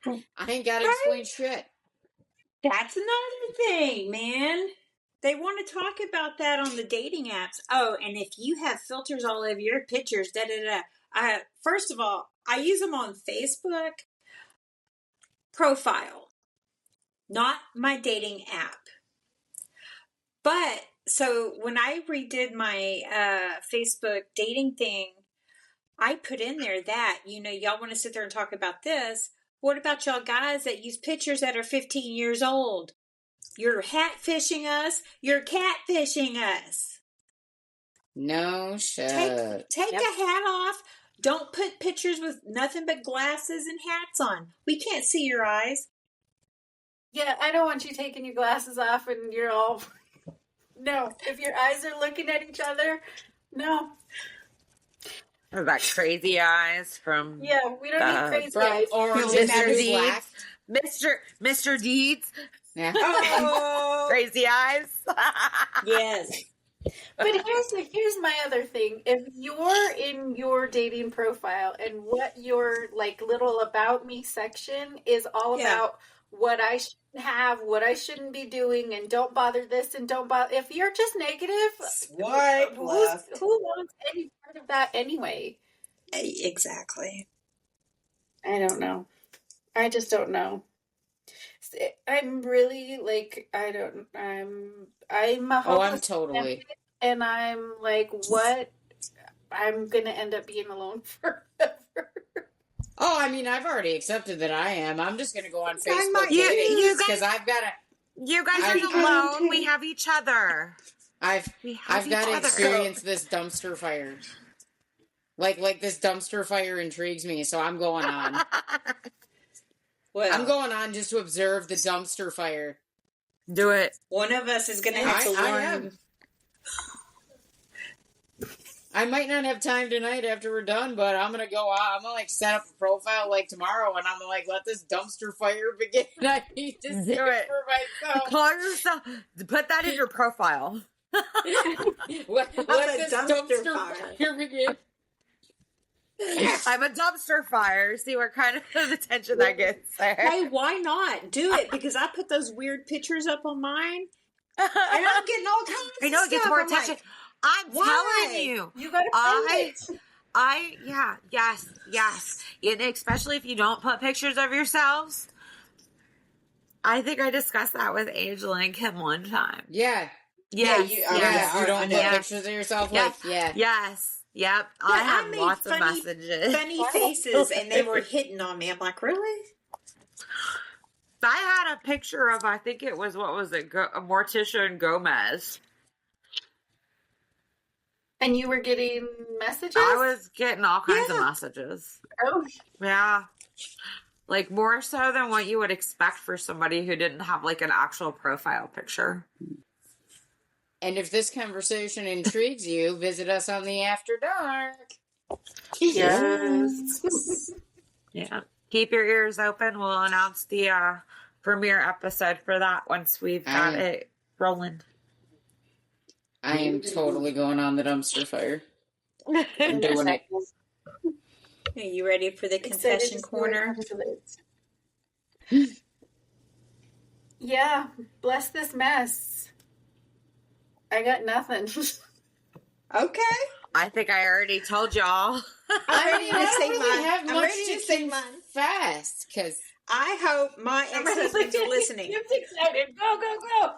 Speaker 1: I ain't gotta explain shit.
Speaker 3: That's another thing, man. They want to talk about that on the dating apps. Oh, and if you have filters all over your pictures, first of all, I use them on Facebook profile, not my dating app. But so when I redid my Facebook dating thing, I put in there that, you know, y'all want to sit there and talk about this. What about y'all guys that use pictures that are 15 years old? You're hat-fishing us. You're catfishing us.
Speaker 1: No shit.
Speaker 3: Take a hat off. Don't put pictures with nothing but glasses and hats on. We can't see your eyes.
Speaker 2: Yeah, I don't want you taking your glasses off and you're all... No, if your eyes are looking at each other, no.
Speaker 4: Or that crazy eyes from
Speaker 2: Yeah, we don't need crazy
Speaker 1: From
Speaker 2: eyes.
Speaker 1: Orange
Speaker 4: Mr.
Speaker 1: is the New
Speaker 4: Deeds.
Speaker 1: Black.
Speaker 4: Mr. Deeds.
Speaker 1: Yeah.
Speaker 3: Oh,
Speaker 4: Crazy eyes.
Speaker 3: yes.
Speaker 2: But here's my other thing. If you're in your dating profile and what your like little about me section is all
Speaker 3: Yeah.
Speaker 2: about what I should have, what I shouldn't be doing, and don't bother this and don't bother. If you're just negative,
Speaker 3: Swipe left.
Speaker 2: who wants any part of that anyway?
Speaker 3: Exactly.
Speaker 2: I don't know. I just don't know. I'm really like I'm a
Speaker 1: Oh, I'm
Speaker 2: hopeless
Speaker 1: totally.
Speaker 2: and I'm like, what? I'm gonna end up being alone forever.
Speaker 1: Oh, I mean, I've already accepted that I am. I'm just gonna go on
Speaker 3: I
Speaker 1: Facebook
Speaker 3: might-
Speaker 1: dating
Speaker 4: You guys-
Speaker 1: because I've got
Speaker 4: You guys
Speaker 1: I-
Speaker 4: aren't alone. We have each other. We have
Speaker 1: I've got
Speaker 4: each
Speaker 1: to
Speaker 4: other.
Speaker 1: experience this dumpster fire. Like this dumpster fire intrigues me, so I'm going on.
Speaker 3: Well,
Speaker 1: I'm going on just to observe the dumpster fire.
Speaker 4: Do it.
Speaker 3: one of us is going to have to
Speaker 1: I
Speaker 3: learn.
Speaker 1: am. I might not have time tonight after we're done, but I'm gonna go out. I'm gonna like set up a profile like tomorrow, and I'm gonna like let this dumpster fire begin. I need to see
Speaker 4: Do
Speaker 1: it
Speaker 4: it.
Speaker 1: for myself.
Speaker 4: Call yourself. Put that in your profile.
Speaker 1: Let
Speaker 3: a
Speaker 1: this
Speaker 3: dumpster
Speaker 1: dumpster
Speaker 3: fire.
Speaker 1: fire begin.
Speaker 4: I'm a dumpster fire. See what kind of attention that gets there.
Speaker 3: Hey, why not? Do it, because I put those weird pictures up on mine, and I'm getting all kinds
Speaker 4: I know
Speaker 3: of
Speaker 4: it gets
Speaker 3: stuff.
Speaker 4: more
Speaker 3: I'm like,
Speaker 4: attention. I'm
Speaker 3: why?
Speaker 4: telling you.
Speaker 2: You gotta find
Speaker 4: I
Speaker 2: it.
Speaker 4: Yes. And especially if you don't put pictures of yourselves. I think I discussed that with Angela and Kim one time.
Speaker 1: Yeah.
Speaker 4: Yes.
Speaker 3: you-
Speaker 1: Yeah. If you don't put
Speaker 4: Yes.
Speaker 1: pictures of yourself,
Speaker 4: Yes.
Speaker 1: like, yeah.
Speaker 4: Yes. Yep.
Speaker 3: But
Speaker 4: I
Speaker 3: I
Speaker 4: have
Speaker 3: made
Speaker 4: lots of
Speaker 3: funny-
Speaker 4: messages.
Speaker 3: funny faces, and they were hitting on me. I'm like, really?
Speaker 4: I had a picture of, I think it was, what was it? Morticia and Gomez.
Speaker 2: And you were getting messages?
Speaker 4: I was getting all kinds of
Speaker 3: Yeah.
Speaker 4: messages.
Speaker 2: Oh,
Speaker 4: Yeah. Like more so than what you would expect for somebody who didn't have like an actual profile picture.
Speaker 1: And if this conversation intrigues you, visit us on the After Dark.
Speaker 2: yes.
Speaker 4: Yeah. Keep your ears open. We'll announce the premiere episode for that once we've got it rolling.
Speaker 1: I am totally going on the dumpster fire. I'm doing it.
Speaker 3: Are you ready for the
Speaker 2: Excited
Speaker 3: confession
Speaker 2: to see what
Speaker 3: corner?
Speaker 2: comes of it. Yeah, bless this mess. I got nothing.
Speaker 3: Okay.
Speaker 4: I think I already told y'all.
Speaker 3: I'm ready to
Speaker 1: I
Speaker 3: say
Speaker 1: don't really
Speaker 3: mine.
Speaker 1: have
Speaker 3: I'm
Speaker 1: much
Speaker 3: ready
Speaker 1: to
Speaker 3: to say mine.
Speaker 1: confess, because
Speaker 3: I hope my ex-husband's listening.
Speaker 2: I'm excited. Go, go, go.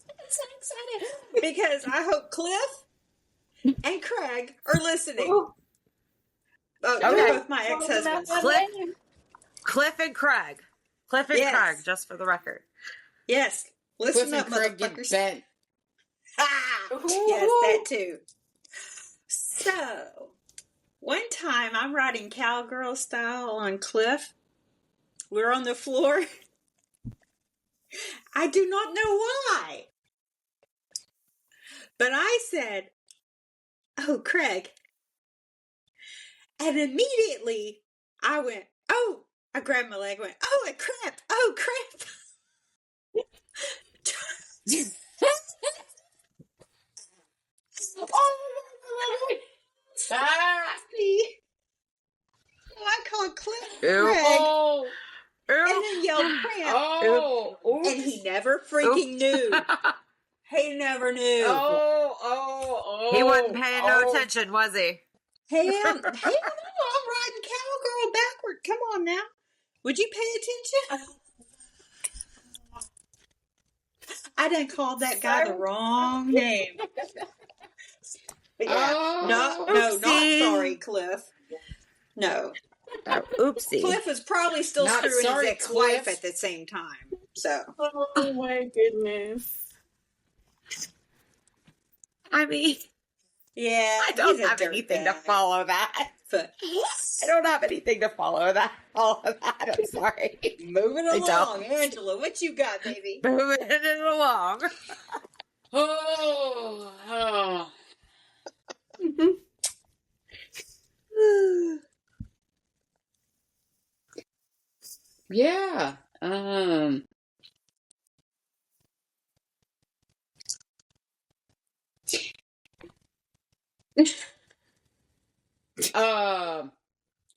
Speaker 3: I'm so excited. Because I hope Cliff and Craig are listening.
Speaker 2: Ooh.
Speaker 3: Oh,
Speaker 4: Okay.
Speaker 3: they're both my ex-husbands.
Speaker 4: Cliff and Craig. Cliff and
Speaker 3: Yes.
Speaker 4: Craig, just for the record.
Speaker 3: Yes. Listen
Speaker 1: Cliff
Speaker 3: up,
Speaker 1: and Craig get
Speaker 3: motherfuckers.
Speaker 1: bent.
Speaker 3: Ah,
Speaker 2: Ooh.
Speaker 3: yes, that too. So, one time I'm riding cowgirl style on Cliff. We're on the floor. I do not know why. But I said, "Oh, Craig." And immediately I went, "Oh," I grabbed my leg, went, "Oh, a cramp. Oh, cramp." See? I called Cliff
Speaker 4: Ew.
Speaker 3: Craig
Speaker 1: Oh,
Speaker 3: and then yelled cramp.
Speaker 1: oh,
Speaker 3: And he never freaking knew. He never knew.
Speaker 1: oh.
Speaker 4: He wasn't paying no attention, was he?
Speaker 3: Hell no, I'm riding cowgirl backward. Come on now. Would you pay attention? I done called that guy the wrong name. But yeah. No, not
Speaker 4: Oopsie.
Speaker 3: sorry, Cliff. No.
Speaker 4: Oh, oopsie.
Speaker 3: Cliff was probably still
Speaker 1: Not
Speaker 3: screwing
Speaker 1: sorry,
Speaker 3: his ex-wife
Speaker 1: Cliff.
Speaker 3: at the same time. So.
Speaker 2: Oh my goodness.
Speaker 4: I mean,
Speaker 3: Yeah.
Speaker 4: I don't
Speaker 3: he's a
Speaker 4: have anything to
Speaker 3: dirtbag.
Speaker 4: follow that.
Speaker 3: But
Speaker 4: I don't have anything to follow that. I'm sorry.
Speaker 3: moving
Speaker 4: I
Speaker 3: along.
Speaker 4: don't.
Speaker 3: Angela, what you got, baby?
Speaker 4: Moving it along.
Speaker 1: Oh. Yeah.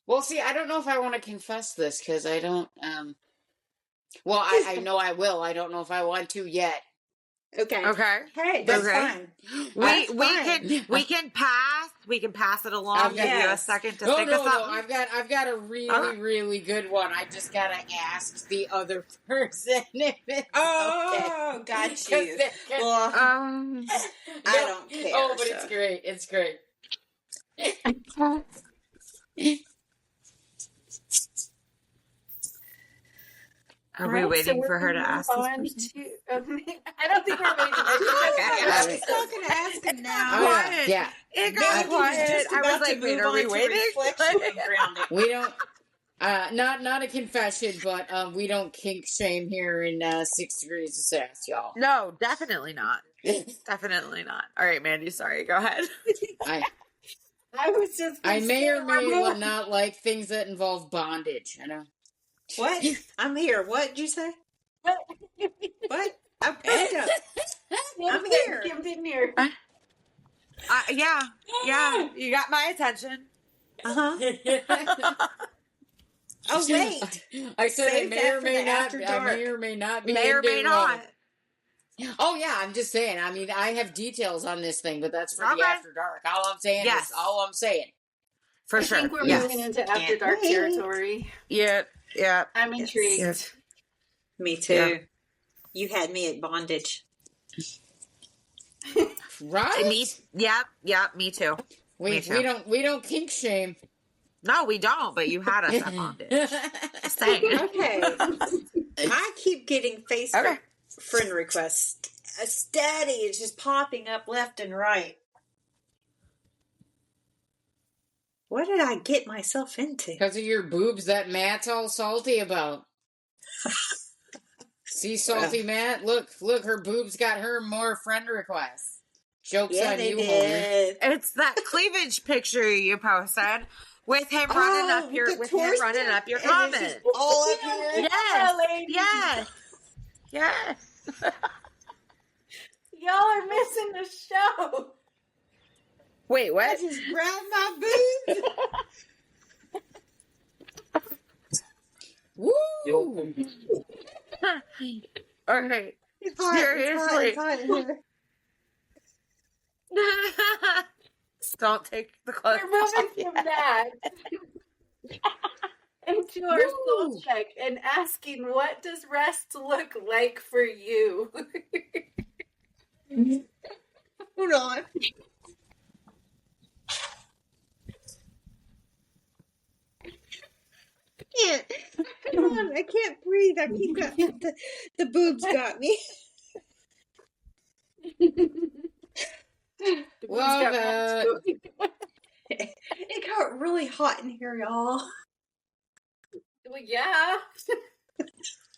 Speaker 1: Well, see, I don't know if I want to confess this because I don't. Well, I know I will. I don't know if I want to yet.
Speaker 3: Okay.
Speaker 4: Okay.
Speaker 3: Hey, that's
Speaker 4: Okay.
Speaker 3: fine.
Speaker 4: We
Speaker 3: That's
Speaker 4: we
Speaker 3: fine.
Speaker 4: can pass it along.
Speaker 1: I've
Speaker 4: Give you a
Speaker 3: yes.
Speaker 4: second to
Speaker 1: No,
Speaker 4: think
Speaker 1: no,
Speaker 4: of
Speaker 1: no.
Speaker 4: something.
Speaker 1: I've got a really,
Speaker 4: Alright.
Speaker 1: really good one. I just gotta ask the other person if it's
Speaker 3: Oh, got
Speaker 1: okay.
Speaker 3: you. Well,
Speaker 4: Um,
Speaker 3: I don't care.
Speaker 1: Oh, but
Speaker 3: so.
Speaker 1: it's great. It's great.
Speaker 4: are we waiting for her to ask this
Speaker 2: on
Speaker 4: person?
Speaker 2: to, I don't think we're waiting.
Speaker 3: I'm just not going to ask him now.
Speaker 1: Oh,
Speaker 4: Quiet.
Speaker 1: yeah.
Speaker 4: It
Speaker 3: Maybe
Speaker 4: got
Speaker 3: he was
Speaker 4: quiet.
Speaker 3: just
Speaker 4: I
Speaker 3: about
Speaker 4: was
Speaker 3: to
Speaker 4: like, wait,
Speaker 3: move
Speaker 4: are we
Speaker 3: on to
Speaker 4: waiting?
Speaker 3: reflection and grounding.
Speaker 1: We don't. Not a confession, but we don't kink shame here in 6 Degrees of Sass, y'all.
Speaker 4: No, definitely not. Definitely not. All right, Mandy, sorry. Go ahead.
Speaker 2: I was just.
Speaker 1: I
Speaker 2: gonna
Speaker 1: may
Speaker 2: say,
Speaker 1: or may
Speaker 2: Ramona-
Speaker 1: not like things that involve bondage. I know.
Speaker 3: What? I'm here. What did you say? What? I picked up. I'm here.
Speaker 2: Kim's in here.
Speaker 4: Yeah. You got my attention.
Speaker 3: Uh-huh. Oh, wait.
Speaker 1: I said
Speaker 3: Save
Speaker 1: I
Speaker 3: that
Speaker 1: may or
Speaker 3: for
Speaker 1: may
Speaker 3: the
Speaker 1: not.
Speaker 3: after
Speaker 1: I
Speaker 3: dark.
Speaker 1: may or may not be.
Speaker 4: May or may
Speaker 1: into,
Speaker 4: not.
Speaker 1: Oh yeah, I'm just saying. I mean, I have details on this thing, but that's for the
Speaker 4: Okay.
Speaker 1: after dark. All I'm saying
Speaker 4: Yes.
Speaker 1: is all I'm saying.
Speaker 4: For
Speaker 2: I
Speaker 4: sure.
Speaker 2: think we're
Speaker 4: Yes.
Speaker 2: moving into After
Speaker 3: Can't
Speaker 2: Dark
Speaker 3: wait.
Speaker 2: territory.
Speaker 4: Yeah. Yeah.
Speaker 2: I'm
Speaker 3: Yes.
Speaker 2: intrigued.
Speaker 4: Yes.
Speaker 3: Me too.
Speaker 4: Yeah.
Speaker 3: You had me at bondage.
Speaker 1: Right?
Speaker 4: Me. Yeah. Yeah. Me too. Me too.
Speaker 1: We don't kink shame.
Speaker 4: No, we don't. But you had us at bondage. Just saying.
Speaker 3: Okay. I keep getting Facebook
Speaker 4: Okay.
Speaker 3: friend requests. Steady. It's just popping up left and right. What did I get myself into?
Speaker 1: Because of your boobs that Matt's all salty about. See, salty Matt? Look, her boobs got her more friend requests. Joke's
Speaker 3: Yeah,
Speaker 1: on
Speaker 3: they
Speaker 1: you, Homer.
Speaker 3: did.
Speaker 4: It's that cleavage picture you posted with him running up your
Speaker 3: the torso.
Speaker 4: And it's
Speaker 3: comment.
Speaker 4: just
Speaker 3: All up here.
Speaker 4: Yes.
Speaker 2: lady.
Speaker 4: Yes. Yes.
Speaker 2: Y'all are missing the show.
Speaker 4: Wait,
Speaker 3: I
Speaker 4: what?
Speaker 3: just grabbed my boobs.
Speaker 1: Woo!
Speaker 4: Okay.
Speaker 3: It's hot.
Speaker 4: Seriously.
Speaker 3: It's hot in here.
Speaker 4: Don't take the clothes
Speaker 2: We're moving
Speaker 4: off
Speaker 2: from
Speaker 4: yet.
Speaker 2: that into our soul
Speaker 1: Woo!
Speaker 2: check and asking, what does rest look like for you?
Speaker 3: Hold on. Come on, I can't breathe. I keep got the boobs got me.
Speaker 1: Love it.
Speaker 3: It got really hot in here, y'all.
Speaker 2: Well, yeah.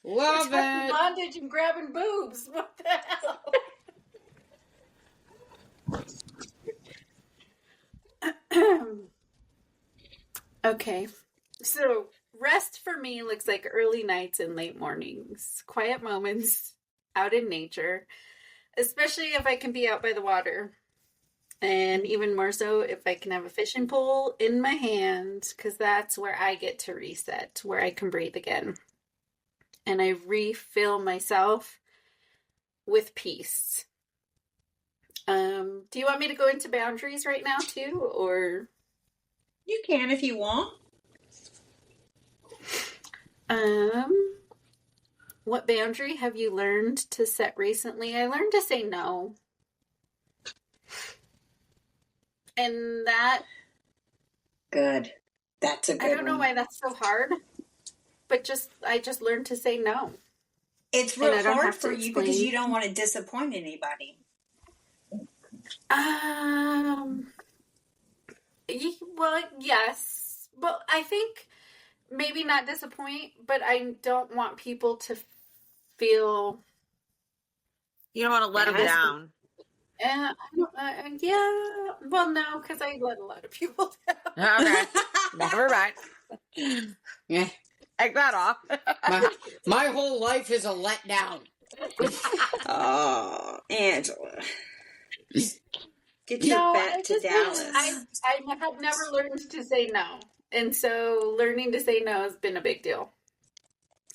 Speaker 1: Love it.
Speaker 2: Bondage and grabbing boobs. What the hell? Okay. So, rest for me looks like early nights and late mornings, quiet moments out in nature, especially if I can be out by the water. And even more so if I can have a fishing pole in my hand, because that's where I get to reset, where I can breathe again. And I refill myself with peace. Do you want me to go into boundaries right now too, or?
Speaker 3: You can if you want.
Speaker 2: What boundary have you learned to set recently? I learned to say no. And that,
Speaker 3: Good. That's a good
Speaker 2: I don't know
Speaker 3: one.
Speaker 2: why that's so hard, but I just learned to say no.
Speaker 3: It's
Speaker 2: And I
Speaker 3: real
Speaker 2: don't
Speaker 3: hard
Speaker 2: have to
Speaker 3: for you because
Speaker 2: explain.
Speaker 3: you don't want to disappoint anybody.
Speaker 2: Well, yes, but I think maybe not disappoint, but I don't want people to feel.
Speaker 4: You don't want to let them
Speaker 3: Yes.
Speaker 4: down.
Speaker 2: Yeah. Well, no, because I let a lot of people down.
Speaker 4: Okay. Never mind.
Speaker 1: Yeah.
Speaker 4: Take that off.
Speaker 1: My whole life is a letdown.
Speaker 3: Oh, Angela. Get your
Speaker 2: No,
Speaker 3: back to Dallas.
Speaker 2: I have never learned to say no. And so learning to say no has been a big deal.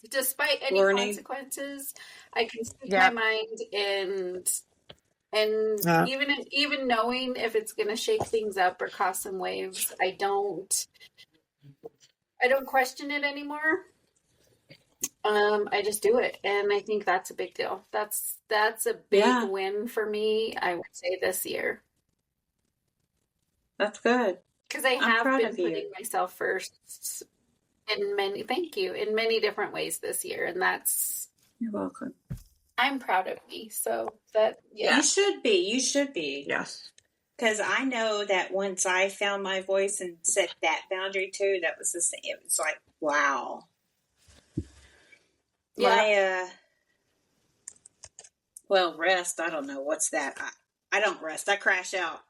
Speaker 2: Despite any
Speaker 3: Learning.
Speaker 2: consequences, I can speak
Speaker 4: Yeah.
Speaker 2: my mind and
Speaker 4: Yeah.
Speaker 2: even knowing if it's going to shake things up or cause some waves, I don't question it anymore. I just do it, and I think that's a big deal. That's a big
Speaker 3: Yeah.
Speaker 2: win for me, I would say, this year.
Speaker 3: That's good.
Speaker 2: Because I
Speaker 3: I'm
Speaker 2: have
Speaker 3: proud
Speaker 2: been
Speaker 3: of you.
Speaker 2: putting myself first in many different ways this year, and
Speaker 3: You're welcome.
Speaker 2: I'm proud of me. So that, yeah.
Speaker 3: You should be. You should be.
Speaker 4: Yes.
Speaker 3: Because I know that once I found my voice and set that boundary too, that was the same. It was like, wow.
Speaker 2: Yeah.
Speaker 3: Rest. I don't know. What's that? I don't rest. I crash out.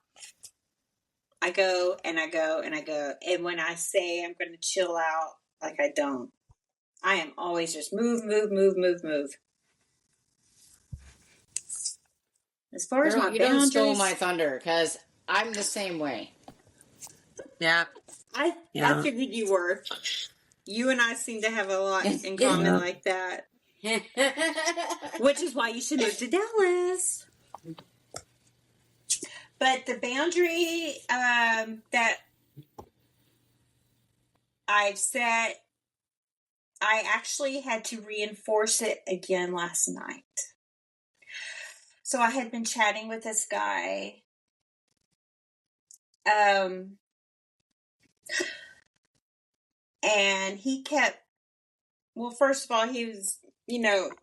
Speaker 3: I go and I go and I go. And when I say I'm going to chill out, like I don't. I am always just move. As far as
Speaker 1: Girl,
Speaker 3: my
Speaker 1: you done stole
Speaker 3: boundaries,
Speaker 1: my thunder, because I'm the same way.
Speaker 4: Yeah.
Speaker 3: I figured you were. You and I seem to have a lot in common
Speaker 4: Yeah.
Speaker 3: like that. Which is why you should move to Dallas. But the boundary that I've said I actually had to reinforce it again last night. So I had been chatting with this guy. And he kept, well, first of all, he was,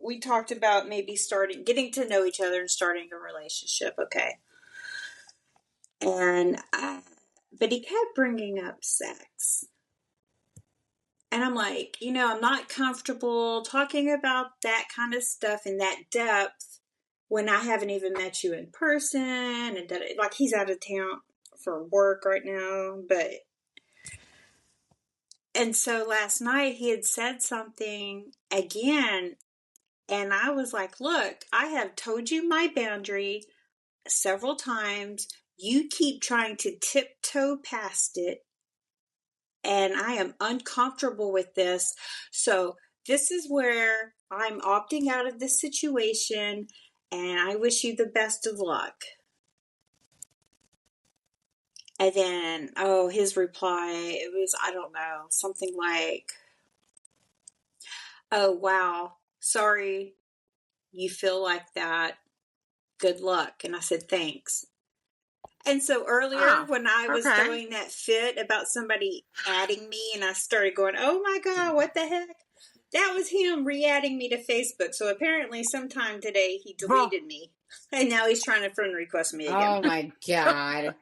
Speaker 3: we talked about maybe getting to know each other and starting a relationship. Okay. And, but he kept bringing up sex. And I'm like, I'm not comfortable talking about that kind of stuff in that depth when I haven't even met you in person. And like, he's out of town for work right now. And so last night he had said something again. And I was like, look, I have told you my boundary several times. You keep trying to tiptoe past it. And I am uncomfortable with this. So this is where I'm opting out of this situation. And I wish you the best of luck. And then, his reply, it was, I don't know, something like, oh, wow, sorry you feel like that. Good luck. And I said, thanks. And so earlier when I was throwing that fit about somebody adding me and I started going, oh my God, what the heck? That was him re-adding me to Facebook. So apparently sometime today he deleted me. And now he's trying to friend request me again.
Speaker 1: Oh my God.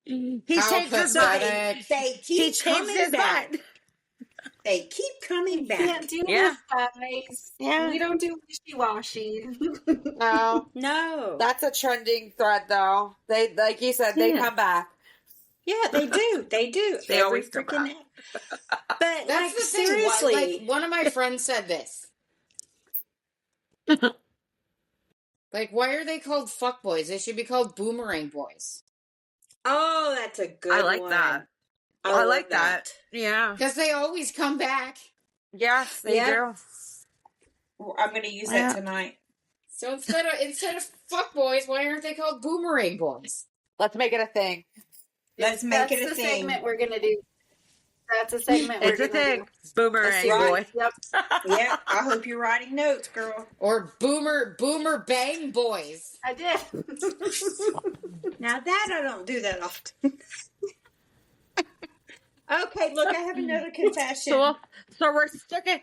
Speaker 4: He
Speaker 1: How
Speaker 4: changed his mind.
Speaker 1: pathetic.
Speaker 3: They keep coming back. They keep coming back.
Speaker 2: Can't do this, guys.
Speaker 4: Yeah.
Speaker 2: We don't do wishy-washy.
Speaker 4: No. That's a trending thread, though. They, like you said, they come back.
Speaker 3: Yeah, they do. They do.
Speaker 4: They always come back.
Speaker 3: But
Speaker 1: That's
Speaker 3: like,
Speaker 1: the thing.
Speaker 3: seriously.
Speaker 1: Like, one of my friends said this. Like, why are they called fuckboys? They should be called boomerang boys.
Speaker 3: Oh, that's a good one.
Speaker 4: I like that.
Speaker 3: I
Speaker 4: like that. Yeah.
Speaker 1: Because they always come back.
Speaker 4: Yes, they do.
Speaker 3: I'm going to use that tonight.
Speaker 1: So instead of fuckboys, why aren't they called boomerang boys?
Speaker 4: Let's make it a thing.
Speaker 3: Let's make it a
Speaker 2: That's the
Speaker 3: thing.
Speaker 2: segment we're going to do. That's a segment
Speaker 4: It's
Speaker 2: we're
Speaker 4: a
Speaker 2: going to
Speaker 4: thing.
Speaker 2: do.
Speaker 4: Boomerang boy.
Speaker 2: Yep.
Speaker 3: Yeah, I hope you're writing notes, girl.
Speaker 1: Or boomer bang boys.
Speaker 2: I did.
Speaker 3: Now that I don't do that often. Okay, look, I have another confession.
Speaker 4: So we're sticking.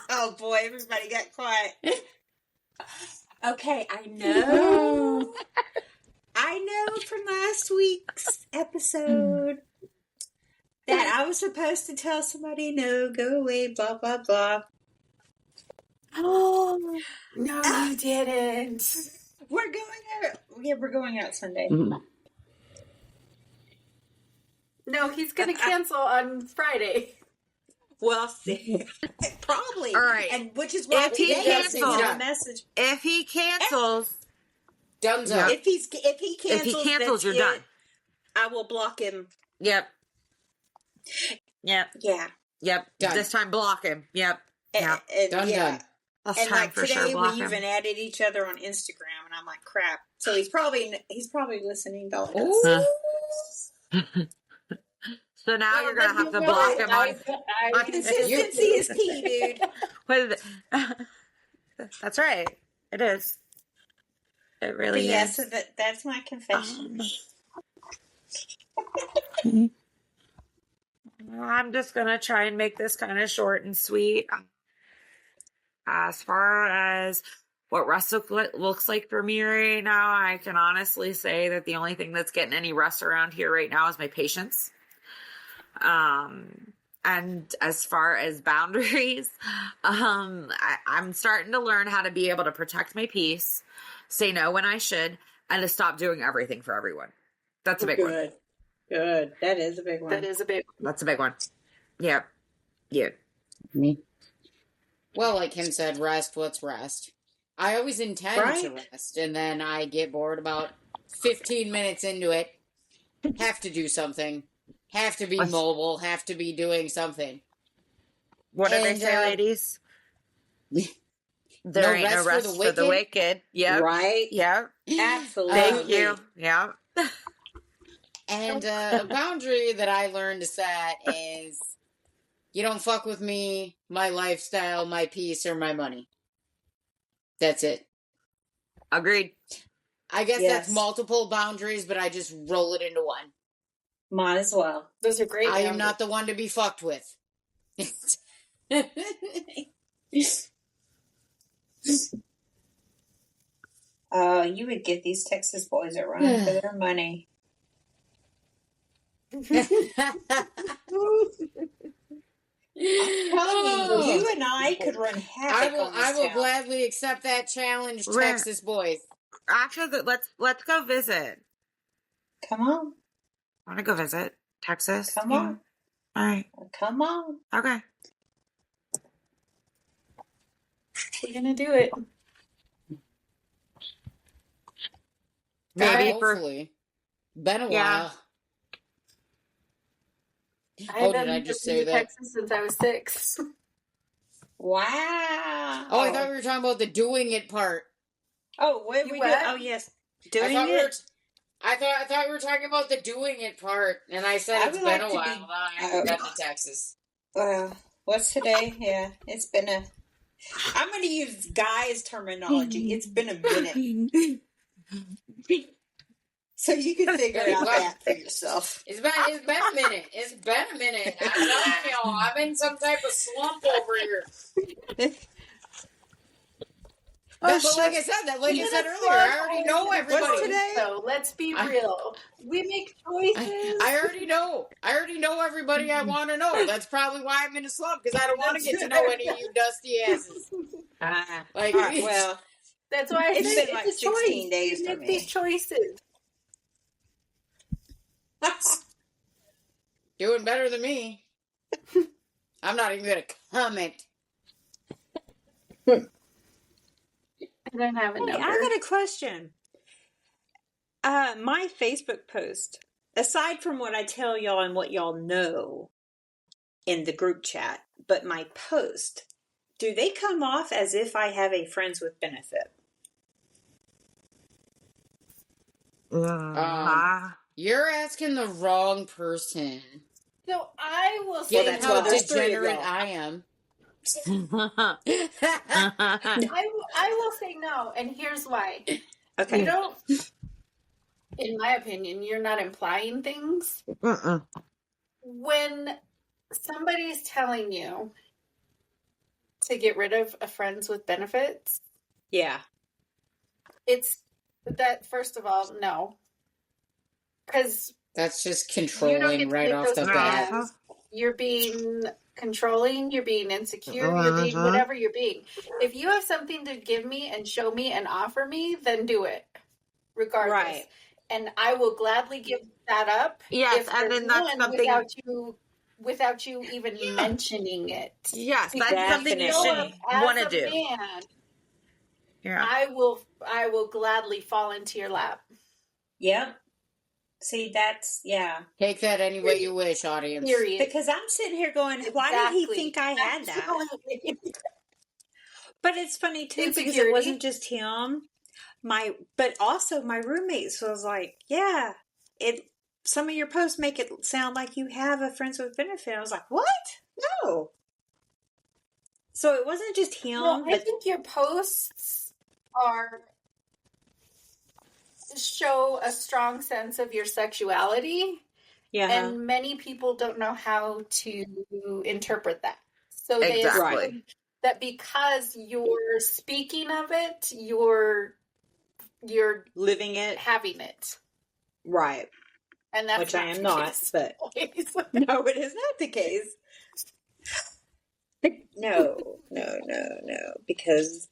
Speaker 3: Oh boy, everybody got quiet. Okay, I know from last week's episode that I was supposed to tell somebody, no, go away, blah, blah, blah.
Speaker 2: Oh, no, you didn't.
Speaker 3: We're going out Sunday.
Speaker 2: No, he's going to cancel on Friday.
Speaker 3: Well, probably.
Speaker 4: All right.
Speaker 3: And which is why
Speaker 4: If he
Speaker 3: today I sent
Speaker 4: cancels-
Speaker 3: you a message.
Speaker 4: If he cancels,
Speaker 1: Duns
Speaker 4: Yeah.
Speaker 1: up.
Speaker 3: If he cancels,
Speaker 4: if he cancels,
Speaker 3: that's
Speaker 4: you're
Speaker 3: it.
Speaker 4: done.
Speaker 3: I will block him.
Speaker 4: Yep.
Speaker 3: Yeah.
Speaker 1: Done.
Speaker 4: This time block him. Yep. Yeah.
Speaker 1: Done.
Speaker 4: This
Speaker 3: And
Speaker 4: time
Speaker 3: like
Speaker 4: for
Speaker 3: today,
Speaker 4: sure block
Speaker 3: we
Speaker 4: him.
Speaker 3: even added each other on Instagram, and I'm like, crap. So he's probably listening to all this.
Speaker 1: Ooh.
Speaker 4: So now you're gonna have to block him on.
Speaker 3: Consistency is key, dude.
Speaker 4: What is it? That's right. It is. It really
Speaker 3: But yeah,
Speaker 4: is.
Speaker 3: so that's my confession.
Speaker 4: I'm just gonna try and make this kind of short and sweet. As far as what rest looks like for me right now, I can honestly say that the only thing that's getting any rest around here right now is my patience. And as far as boundaries, I'm starting to learn how to be able to protect my peace, say no when I should, and to stop doing everything for everyone. That's a big one.
Speaker 3: Good. That is a big one.
Speaker 2: That is a big one.
Speaker 4: That's a big one. Yep. Yeah.
Speaker 1: Me. Well, like him said, rest. What's rest? I always intend to rest, and then I get bored about 15 minutes into it. Have to do something. Have to be mobile. Have to be doing something.
Speaker 4: What do they
Speaker 1: And,
Speaker 4: say, ladies? There
Speaker 1: no
Speaker 4: ain't
Speaker 1: rest
Speaker 4: no
Speaker 1: for
Speaker 4: rest
Speaker 1: the
Speaker 4: for the
Speaker 1: wicked.
Speaker 4: wicked. Yep.
Speaker 3: Right?
Speaker 4: Yep.
Speaker 3: Absolutely.
Speaker 4: Thank you. Yep.
Speaker 1: And a boundary that I learned to set is you don't fuck with me, my lifestyle, my peace, or my money. That's it.
Speaker 4: Agreed.
Speaker 1: I guess
Speaker 3: Yes.
Speaker 1: that's multiple boundaries, but I just roll it into one.
Speaker 3: Might as well.
Speaker 2: Those are great.
Speaker 1: I am not the one to be fucked with.
Speaker 3: Oh, you would get these Texas boys a run for their money. I'm telling you, you and I could run havoc on this
Speaker 1: I will
Speaker 3: town.
Speaker 1: gladly accept that challenge,
Speaker 4: Where-
Speaker 1: Texas boys.
Speaker 4: Actually, let's go visit.
Speaker 3: Come on.
Speaker 4: Want to go visit Texas?
Speaker 3: Come on.
Speaker 4: All right.
Speaker 3: Come on.
Speaker 4: Okay.
Speaker 2: We're gonna do it.
Speaker 4: Maybe
Speaker 1: God,
Speaker 4: for-
Speaker 1: hopefully. Been a
Speaker 4: Yeah.
Speaker 1: while.
Speaker 2: I
Speaker 1: Oh, did
Speaker 2: haven't
Speaker 1: I just
Speaker 2: been
Speaker 1: say
Speaker 2: to
Speaker 1: that?
Speaker 2: Texas since I was 6.
Speaker 3: Wow.
Speaker 1: Oh, I thought we were talking about the doing it part.
Speaker 3: Oh, what
Speaker 2: You
Speaker 3: we
Speaker 2: what?
Speaker 3: do? Oh, yes. Doing it.
Speaker 1: I thought we were talking about the doing it part, and I said
Speaker 3: I
Speaker 1: it's
Speaker 3: would
Speaker 1: been
Speaker 3: like
Speaker 1: a
Speaker 3: to
Speaker 1: while.
Speaker 3: be-
Speaker 1: Now I haven't been to Texas.
Speaker 3: What's today? Yeah, it's been a. I'm going to use guys' terminology. It's been a minute. So you can figure out that for yourself.
Speaker 1: It's been a minute. It's been a minute. I'm telling you, I'm in some type of slump over here. But like I said earlier, I already know everybody.
Speaker 3: today?
Speaker 2: So let's be real. We make choices.
Speaker 1: I already know. I already know everybody I want to know. That's probably why I'm in a slump, because I don't want to get to know any of you dusty asses. Like,
Speaker 3: All right, well,
Speaker 2: That's why I
Speaker 3: It's
Speaker 2: say
Speaker 3: been like
Speaker 2: it's a
Speaker 3: 16
Speaker 2: choice.
Speaker 3: days
Speaker 2: You
Speaker 3: for
Speaker 2: make
Speaker 3: me.
Speaker 2: these choices.
Speaker 1: doing better than me. I'm not even going to comment.
Speaker 2: I don't have a
Speaker 3: hey,
Speaker 2: number.
Speaker 3: I got a question. My Facebook post, aside from what I tell y'all and what y'all know in the group chat, but my post, do they come off as if I have a friends with benefit?
Speaker 1: You're asking the wrong person.
Speaker 2: So I will
Speaker 3: Well,
Speaker 2: say
Speaker 3: that's
Speaker 1: How
Speaker 3: why
Speaker 2: no.
Speaker 3: there's three of
Speaker 1: degenerate
Speaker 3: y'all.
Speaker 1: I am.
Speaker 2: I will say no, and here's why.
Speaker 3: Okay.
Speaker 2: You don't, in my opinion, you're not implying things. When somebody's telling you to get rid of a friends with benefits,
Speaker 3: Yeah.
Speaker 2: it's that, first of all, no. Because
Speaker 1: That's just
Speaker 2: you don't
Speaker 1: controlling
Speaker 2: get to
Speaker 1: right
Speaker 2: make
Speaker 1: off
Speaker 2: those
Speaker 1: the bat.
Speaker 2: demands. You're being controlling, you're being insecure, you're being whatever you're being. If you have something to give me and show me and offer me, then do it, regardless.
Speaker 3: Right.
Speaker 2: And I will gladly give that up.
Speaker 4: Yes,
Speaker 2: if
Speaker 4: and
Speaker 2: there's
Speaker 4: then that's
Speaker 2: one
Speaker 4: something.
Speaker 2: without you even mentioning it.
Speaker 4: Yes,
Speaker 2: Because
Speaker 4: that's something you
Speaker 3: Definitely.
Speaker 4: should
Speaker 2: as
Speaker 4: want to
Speaker 2: a
Speaker 4: do.
Speaker 2: man,
Speaker 4: Yeah.
Speaker 2: I will gladly fall into your lap.
Speaker 3: Yep. See, that's, yeah.
Speaker 1: Take that any way you wish, audience.
Speaker 2: Period.
Speaker 3: Because I'm sitting here going, why did he
Speaker 2: Exactly.
Speaker 3: think I had that?
Speaker 2: Absolutely.
Speaker 3: But it's funny too because it
Speaker 2: Insecurity.
Speaker 3: wasn't just him. But also my roommates was like, yeah, some of your posts make it sound like you have a friends with benefit. I was like, what? No. So it wasn't just him.
Speaker 2: No, I
Speaker 3: but
Speaker 2: think your posts show a strong sense of your sexuality,
Speaker 3: yeah,
Speaker 2: and many people don't know how to interpret that. So they
Speaker 4: Exactly.
Speaker 2: assume that because you're speaking of it, you're
Speaker 3: living it
Speaker 2: having it,
Speaker 3: right,
Speaker 2: and that's
Speaker 3: which I
Speaker 2: not
Speaker 3: am
Speaker 2: the
Speaker 3: not.
Speaker 2: case.
Speaker 3: But no, it is not the case. No, because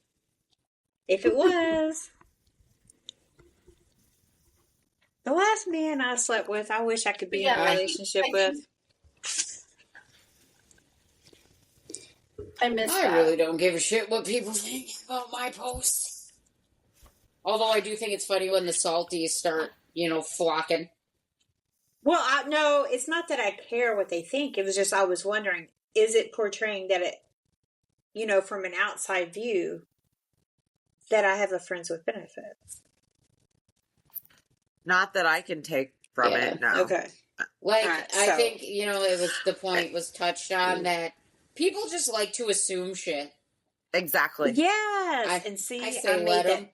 Speaker 3: if it was. The last man I slept with, I wish I could be in a relationship with.
Speaker 2: I miss
Speaker 1: I
Speaker 2: that.
Speaker 1: really don't give a shit what people think about my posts. Although I do think it's funny when the salties start, flocking.
Speaker 3: Well, no, it's not that I care what they think. It was just I was wondering, is it portraying that it, from an outside view, that I have a friends with benefits?
Speaker 4: Not that I can take from
Speaker 1: Yeah.
Speaker 4: it. No.
Speaker 3: Okay.
Speaker 1: Like,
Speaker 3: Alright,
Speaker 1: I
Speaker 3: so-
Speaker 1: think, it was the point was touched on that people just like to assume shit.
Speaker 4: Exactly.
Speaker 3: Yes, and see,
Speaker 1: I say let 'em.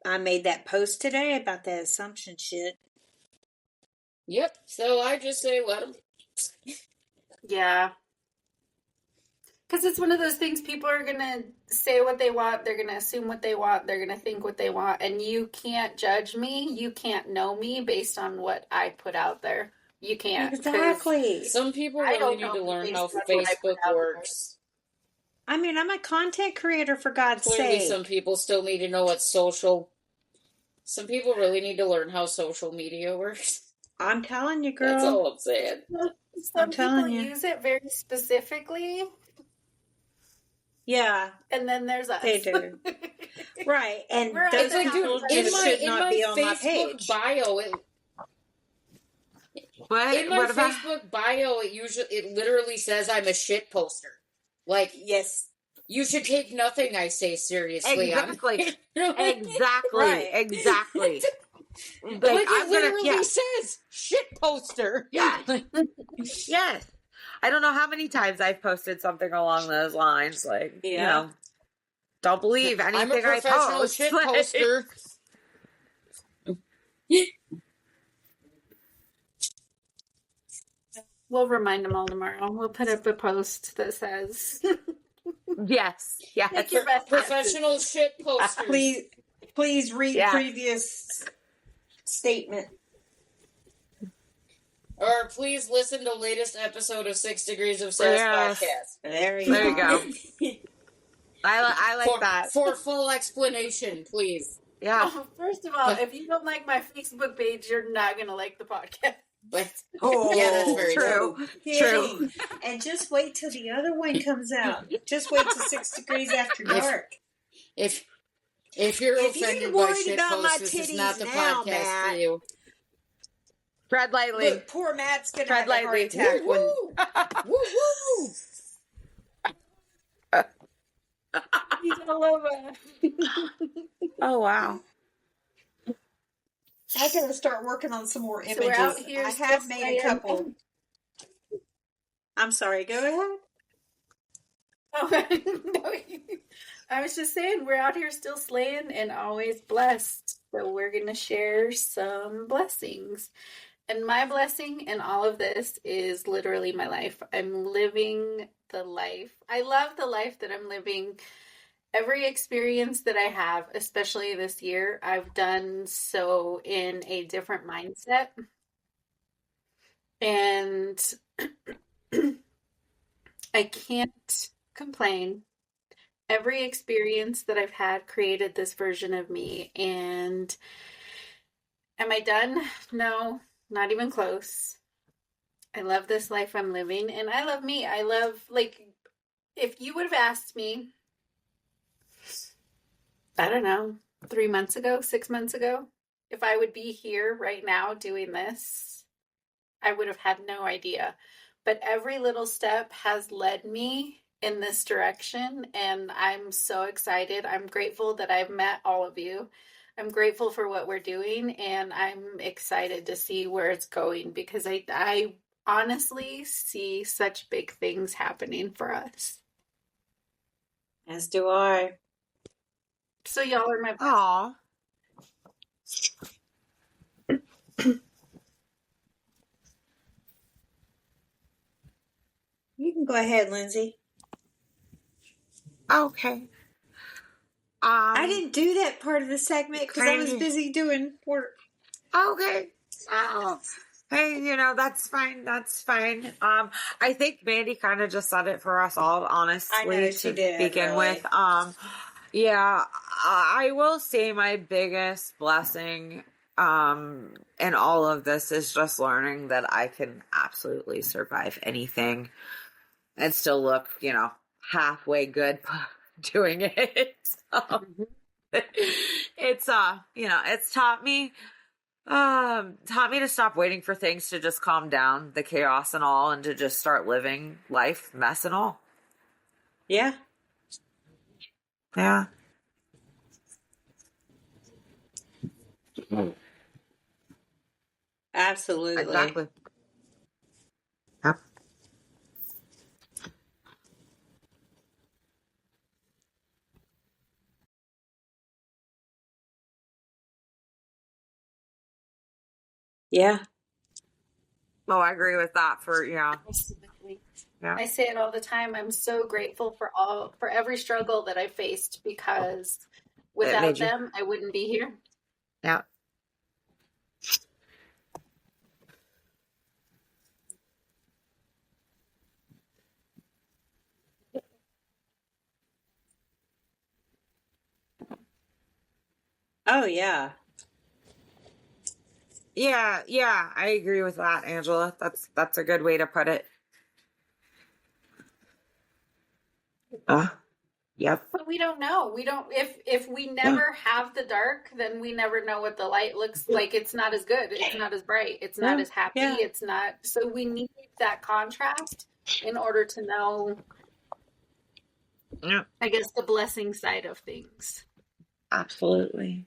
Speaker 3: I made that post today about that assumption shit.
Speaker 1: Yep. So I just say let them.
Speaker 2: Yeah. Because it's one of those things, people are going to say what they want, they're going to assume what they want, they're going to think what they want, and you can't judge me, you can't know me based on what I put out there. You can't. 'cause
Speaker 3: Exactly.
Speaker 1: Some people
Speaker 2: I
Speaker 1: really
Speaker 2: don't
Speaker 1: need to
Speaker 2: know
Speaker 1: learn
Speaker 2: based
Speaker 1: how
Speaker 2: on what I put
Speaker 1: Facebook
Speaker 2: out there.
Speaker 1: works.
Speaker 3: I mean, I'm a content creator, for God's
Speaker 1: Clearly,
Speaker 3: sake.
Speaker 1: some people still need to know what social. Some people really need to learn how social media works.
Speaker 3: I'm telling you, girl.
Speaker 1: That's all I'm saying.
Speaker 2: Some
Speaker 3: telling
Speaker 2: people
Speaker 3: you.
Speaker 2: use it very specifically,
Speaker 3: Yeah,
Speaker 2: and then there's us.
Speaker 3: they do. Right, and
Speaker 2: We're
Speaker 3: those
Speaker 2: out there
Speaker 3: people
Speaker 2: in
Speaker 3: just should not be on my
Speaker 1: Facebook
Speaker 3: page.
Speaker 1: bio,
Speaker 4: What?
Speaker 1: in my
Speaker 4: What about?
Speaker 1: Facebook bio, it literally says I'm a shit poster. Like,
Speaker 3: Yes,
Speaker 1: you should take nothing I say seriously.
Speaker 4: Exactly. Exactly.
Speaker 3: Right.
Speaker 4: Exactly.
Speaker 1: Like,
Speaker 4: Like,
Speaker 1: it literally
Speaker 4: yeah.
Speaker 1: says shit poster.
Speaker 4: Yeah. Yes. I don't know how many times I've posted something along those lines. Like,
Speaker 3: Yeah.
Speaker 4: don't believe
Speaker 1: I'm a
Speaker 4: anything I
Speaker 1: professional
Speaker 4: post.
Speaker 1: shit
Speaker 4: Like,
Speaker 1: poster.
Speaker 2: We'll remind them all tomorrow. We'll put up a post that says,
Speaker 4: Yes. Yes.
Speaker 2: "Make your best guesses."
Speaker 1: Professional shit posters.
Speaker 3: Please read
Speaker 4: Yeah.
Speaker 3: previous statement.
Speaker 1: Or please listen to latest episode of 6 Degrees of Sass
Speaker 4: Yes.
Speaker 1: podcast.
Speaker 3: There you
Speaker 4: There you
Speaker 3: go.
Speaker 4: I like that.
Speaker 1: For full explanation, please.
Speaker 4: Yeah.
Speaker 2: Well, first of all, if you don't like my Facebook page, you're not going to like the podcast.
Speaker 1: But
Speaker 3: Oh,
Speaker 1: yeah, that's very
Speaker 4: true.
Speaker 3: Kidding. And just wait till the other one comes out. Just wait till 6 Degrees After Dark.
Speaker 1: If you're
Speaker 3: If you're
Speaker 1: offended by
Speaker 3: worried
Speaker 1: shit
Speaker 3: about my
Speaker 1: posts, this is not
Speaker 3: titties
Speaker 1: the
Speaker 3: now,
Speaker 1: podcast
Speaker 3: Matt.
Speaker 1: for you.
Speaker 4: Tread lightly.
Speaker 3: Look, poor Matt's gonna
Speaker 4: Tread
Speaker 3: have a heart
Speaker 4: lightly.
Speaker 3: attack when
Speaker 1: Woo woo!
Speaker 2: He's all over.
Speaker 4: Oh, wow.
Speaker 3: I gotta start working on some more
Speaker 2: So
Speaker 3: images.
Speaker 2: we're out here
Speaker 3: I have
Speaker 2: still
Speaker 3: made
Speaker 2: playing.
Speaker 3: a couple. I'm sorry, go ahead.
Speaker 2: Oh, no, I was just saying, we're out here still slaying and always blessed. So we're going to share some blessings. And my blessing in all of this is literally my life. I'm living the life. I love the life that I'm living. Every experience that I have, especially this year, I've done so in a different mindset. And I can't complain. Every experience that I've had created this version of me. And am I done? No, not even close. I love this life I'm living, and I love me. I love, like, if you would have asked me, I don't know, 3 months ago, 6 months ago, if I would be here right now doing this, I would have had no idea. But every little step has led me in this direction, and I'm so excited. I'm grateful that I've met all of you. I'm grateful for what we're doing, and I'm excited to see where it's going, because I honestly see such big things happening for us.
Speaker 3: As do I.
Speaker 2: So y'all are my
Speaker 4: Aw.
Speaker 3: You can go ahead, Lindsay.
Speaker 4: Okay.
Speaker 3: I didn't do that part of the segment because I was
Speaker 4: Kinda.
Speaker 3: busy doing work.
Speaker 4: Okay. Hey, that's fine. That's fine. I think Mandy kind of just said it for us all, honestly,
Speaker 3: I know she
Speaker 4: to
Speaker 3: did,
Speaker 4: begin
Speaker 3: really.
Speaker 4: with. Yeah, I will say my biggest blessing, in all of this is just learning that I can absolutely survive anything and still look, halfway good doing it. So, it's it's taught me to stop waiting for things to just calm down, the chaos and all, and to just start living life, mess and all.
Speaker 3: Yeah.
Speaker 4: Yeah.
Speaker 3: Absolutely.
Speaker 4: Exactly. Yep.
Speaker 3: Yeah.
Speaker 4: Oh, I agree with that
Speaker 2: Absolutely.
Speaker 4: yeah.
Speaker 2: I say it all the time. I'm so grateful for every struggle that I faced because
Speaker 4: It
Speaker 2: without
Speaker 4: made you.
Speaker 2: them, I wouldn't be here.
Speaker 4: Yeah.
Speaker 3: Oh, yeah.
Speaker 4: Yeah, I agree with that, Angela. That's a good way to put it. Yep.
Speaker 2: But we don't know. We don't if we never have the dark, then we never know what the light looks like. It's not as good. It's not as bright. It's not as happy.
Speaker 3: Yeah.
Speaker 2: It's not so we need that contrast in order to know,
Speaker 4: Yeah.
Speaker 2: I guess, the blessing side of things.
Speaker 4: Absolutely.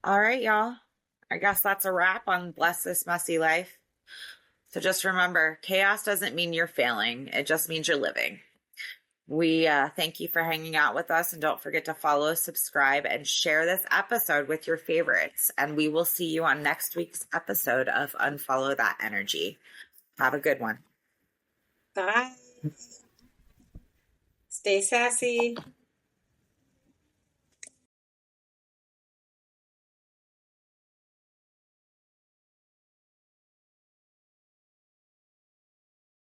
Speaker 4: All right, y'all. I guess that's a wrap on Bless This Messy Life. So just remember, chaos doesn't mean you're failing. It just means you're living. We thank you for hanging out with us, and don't forget to follow, subscribe, and share this episode with your favorites. And we will see you on next week's episode of Unfollow That Energy. Have a good one.
Speaker 3: Bye. Stay sassy.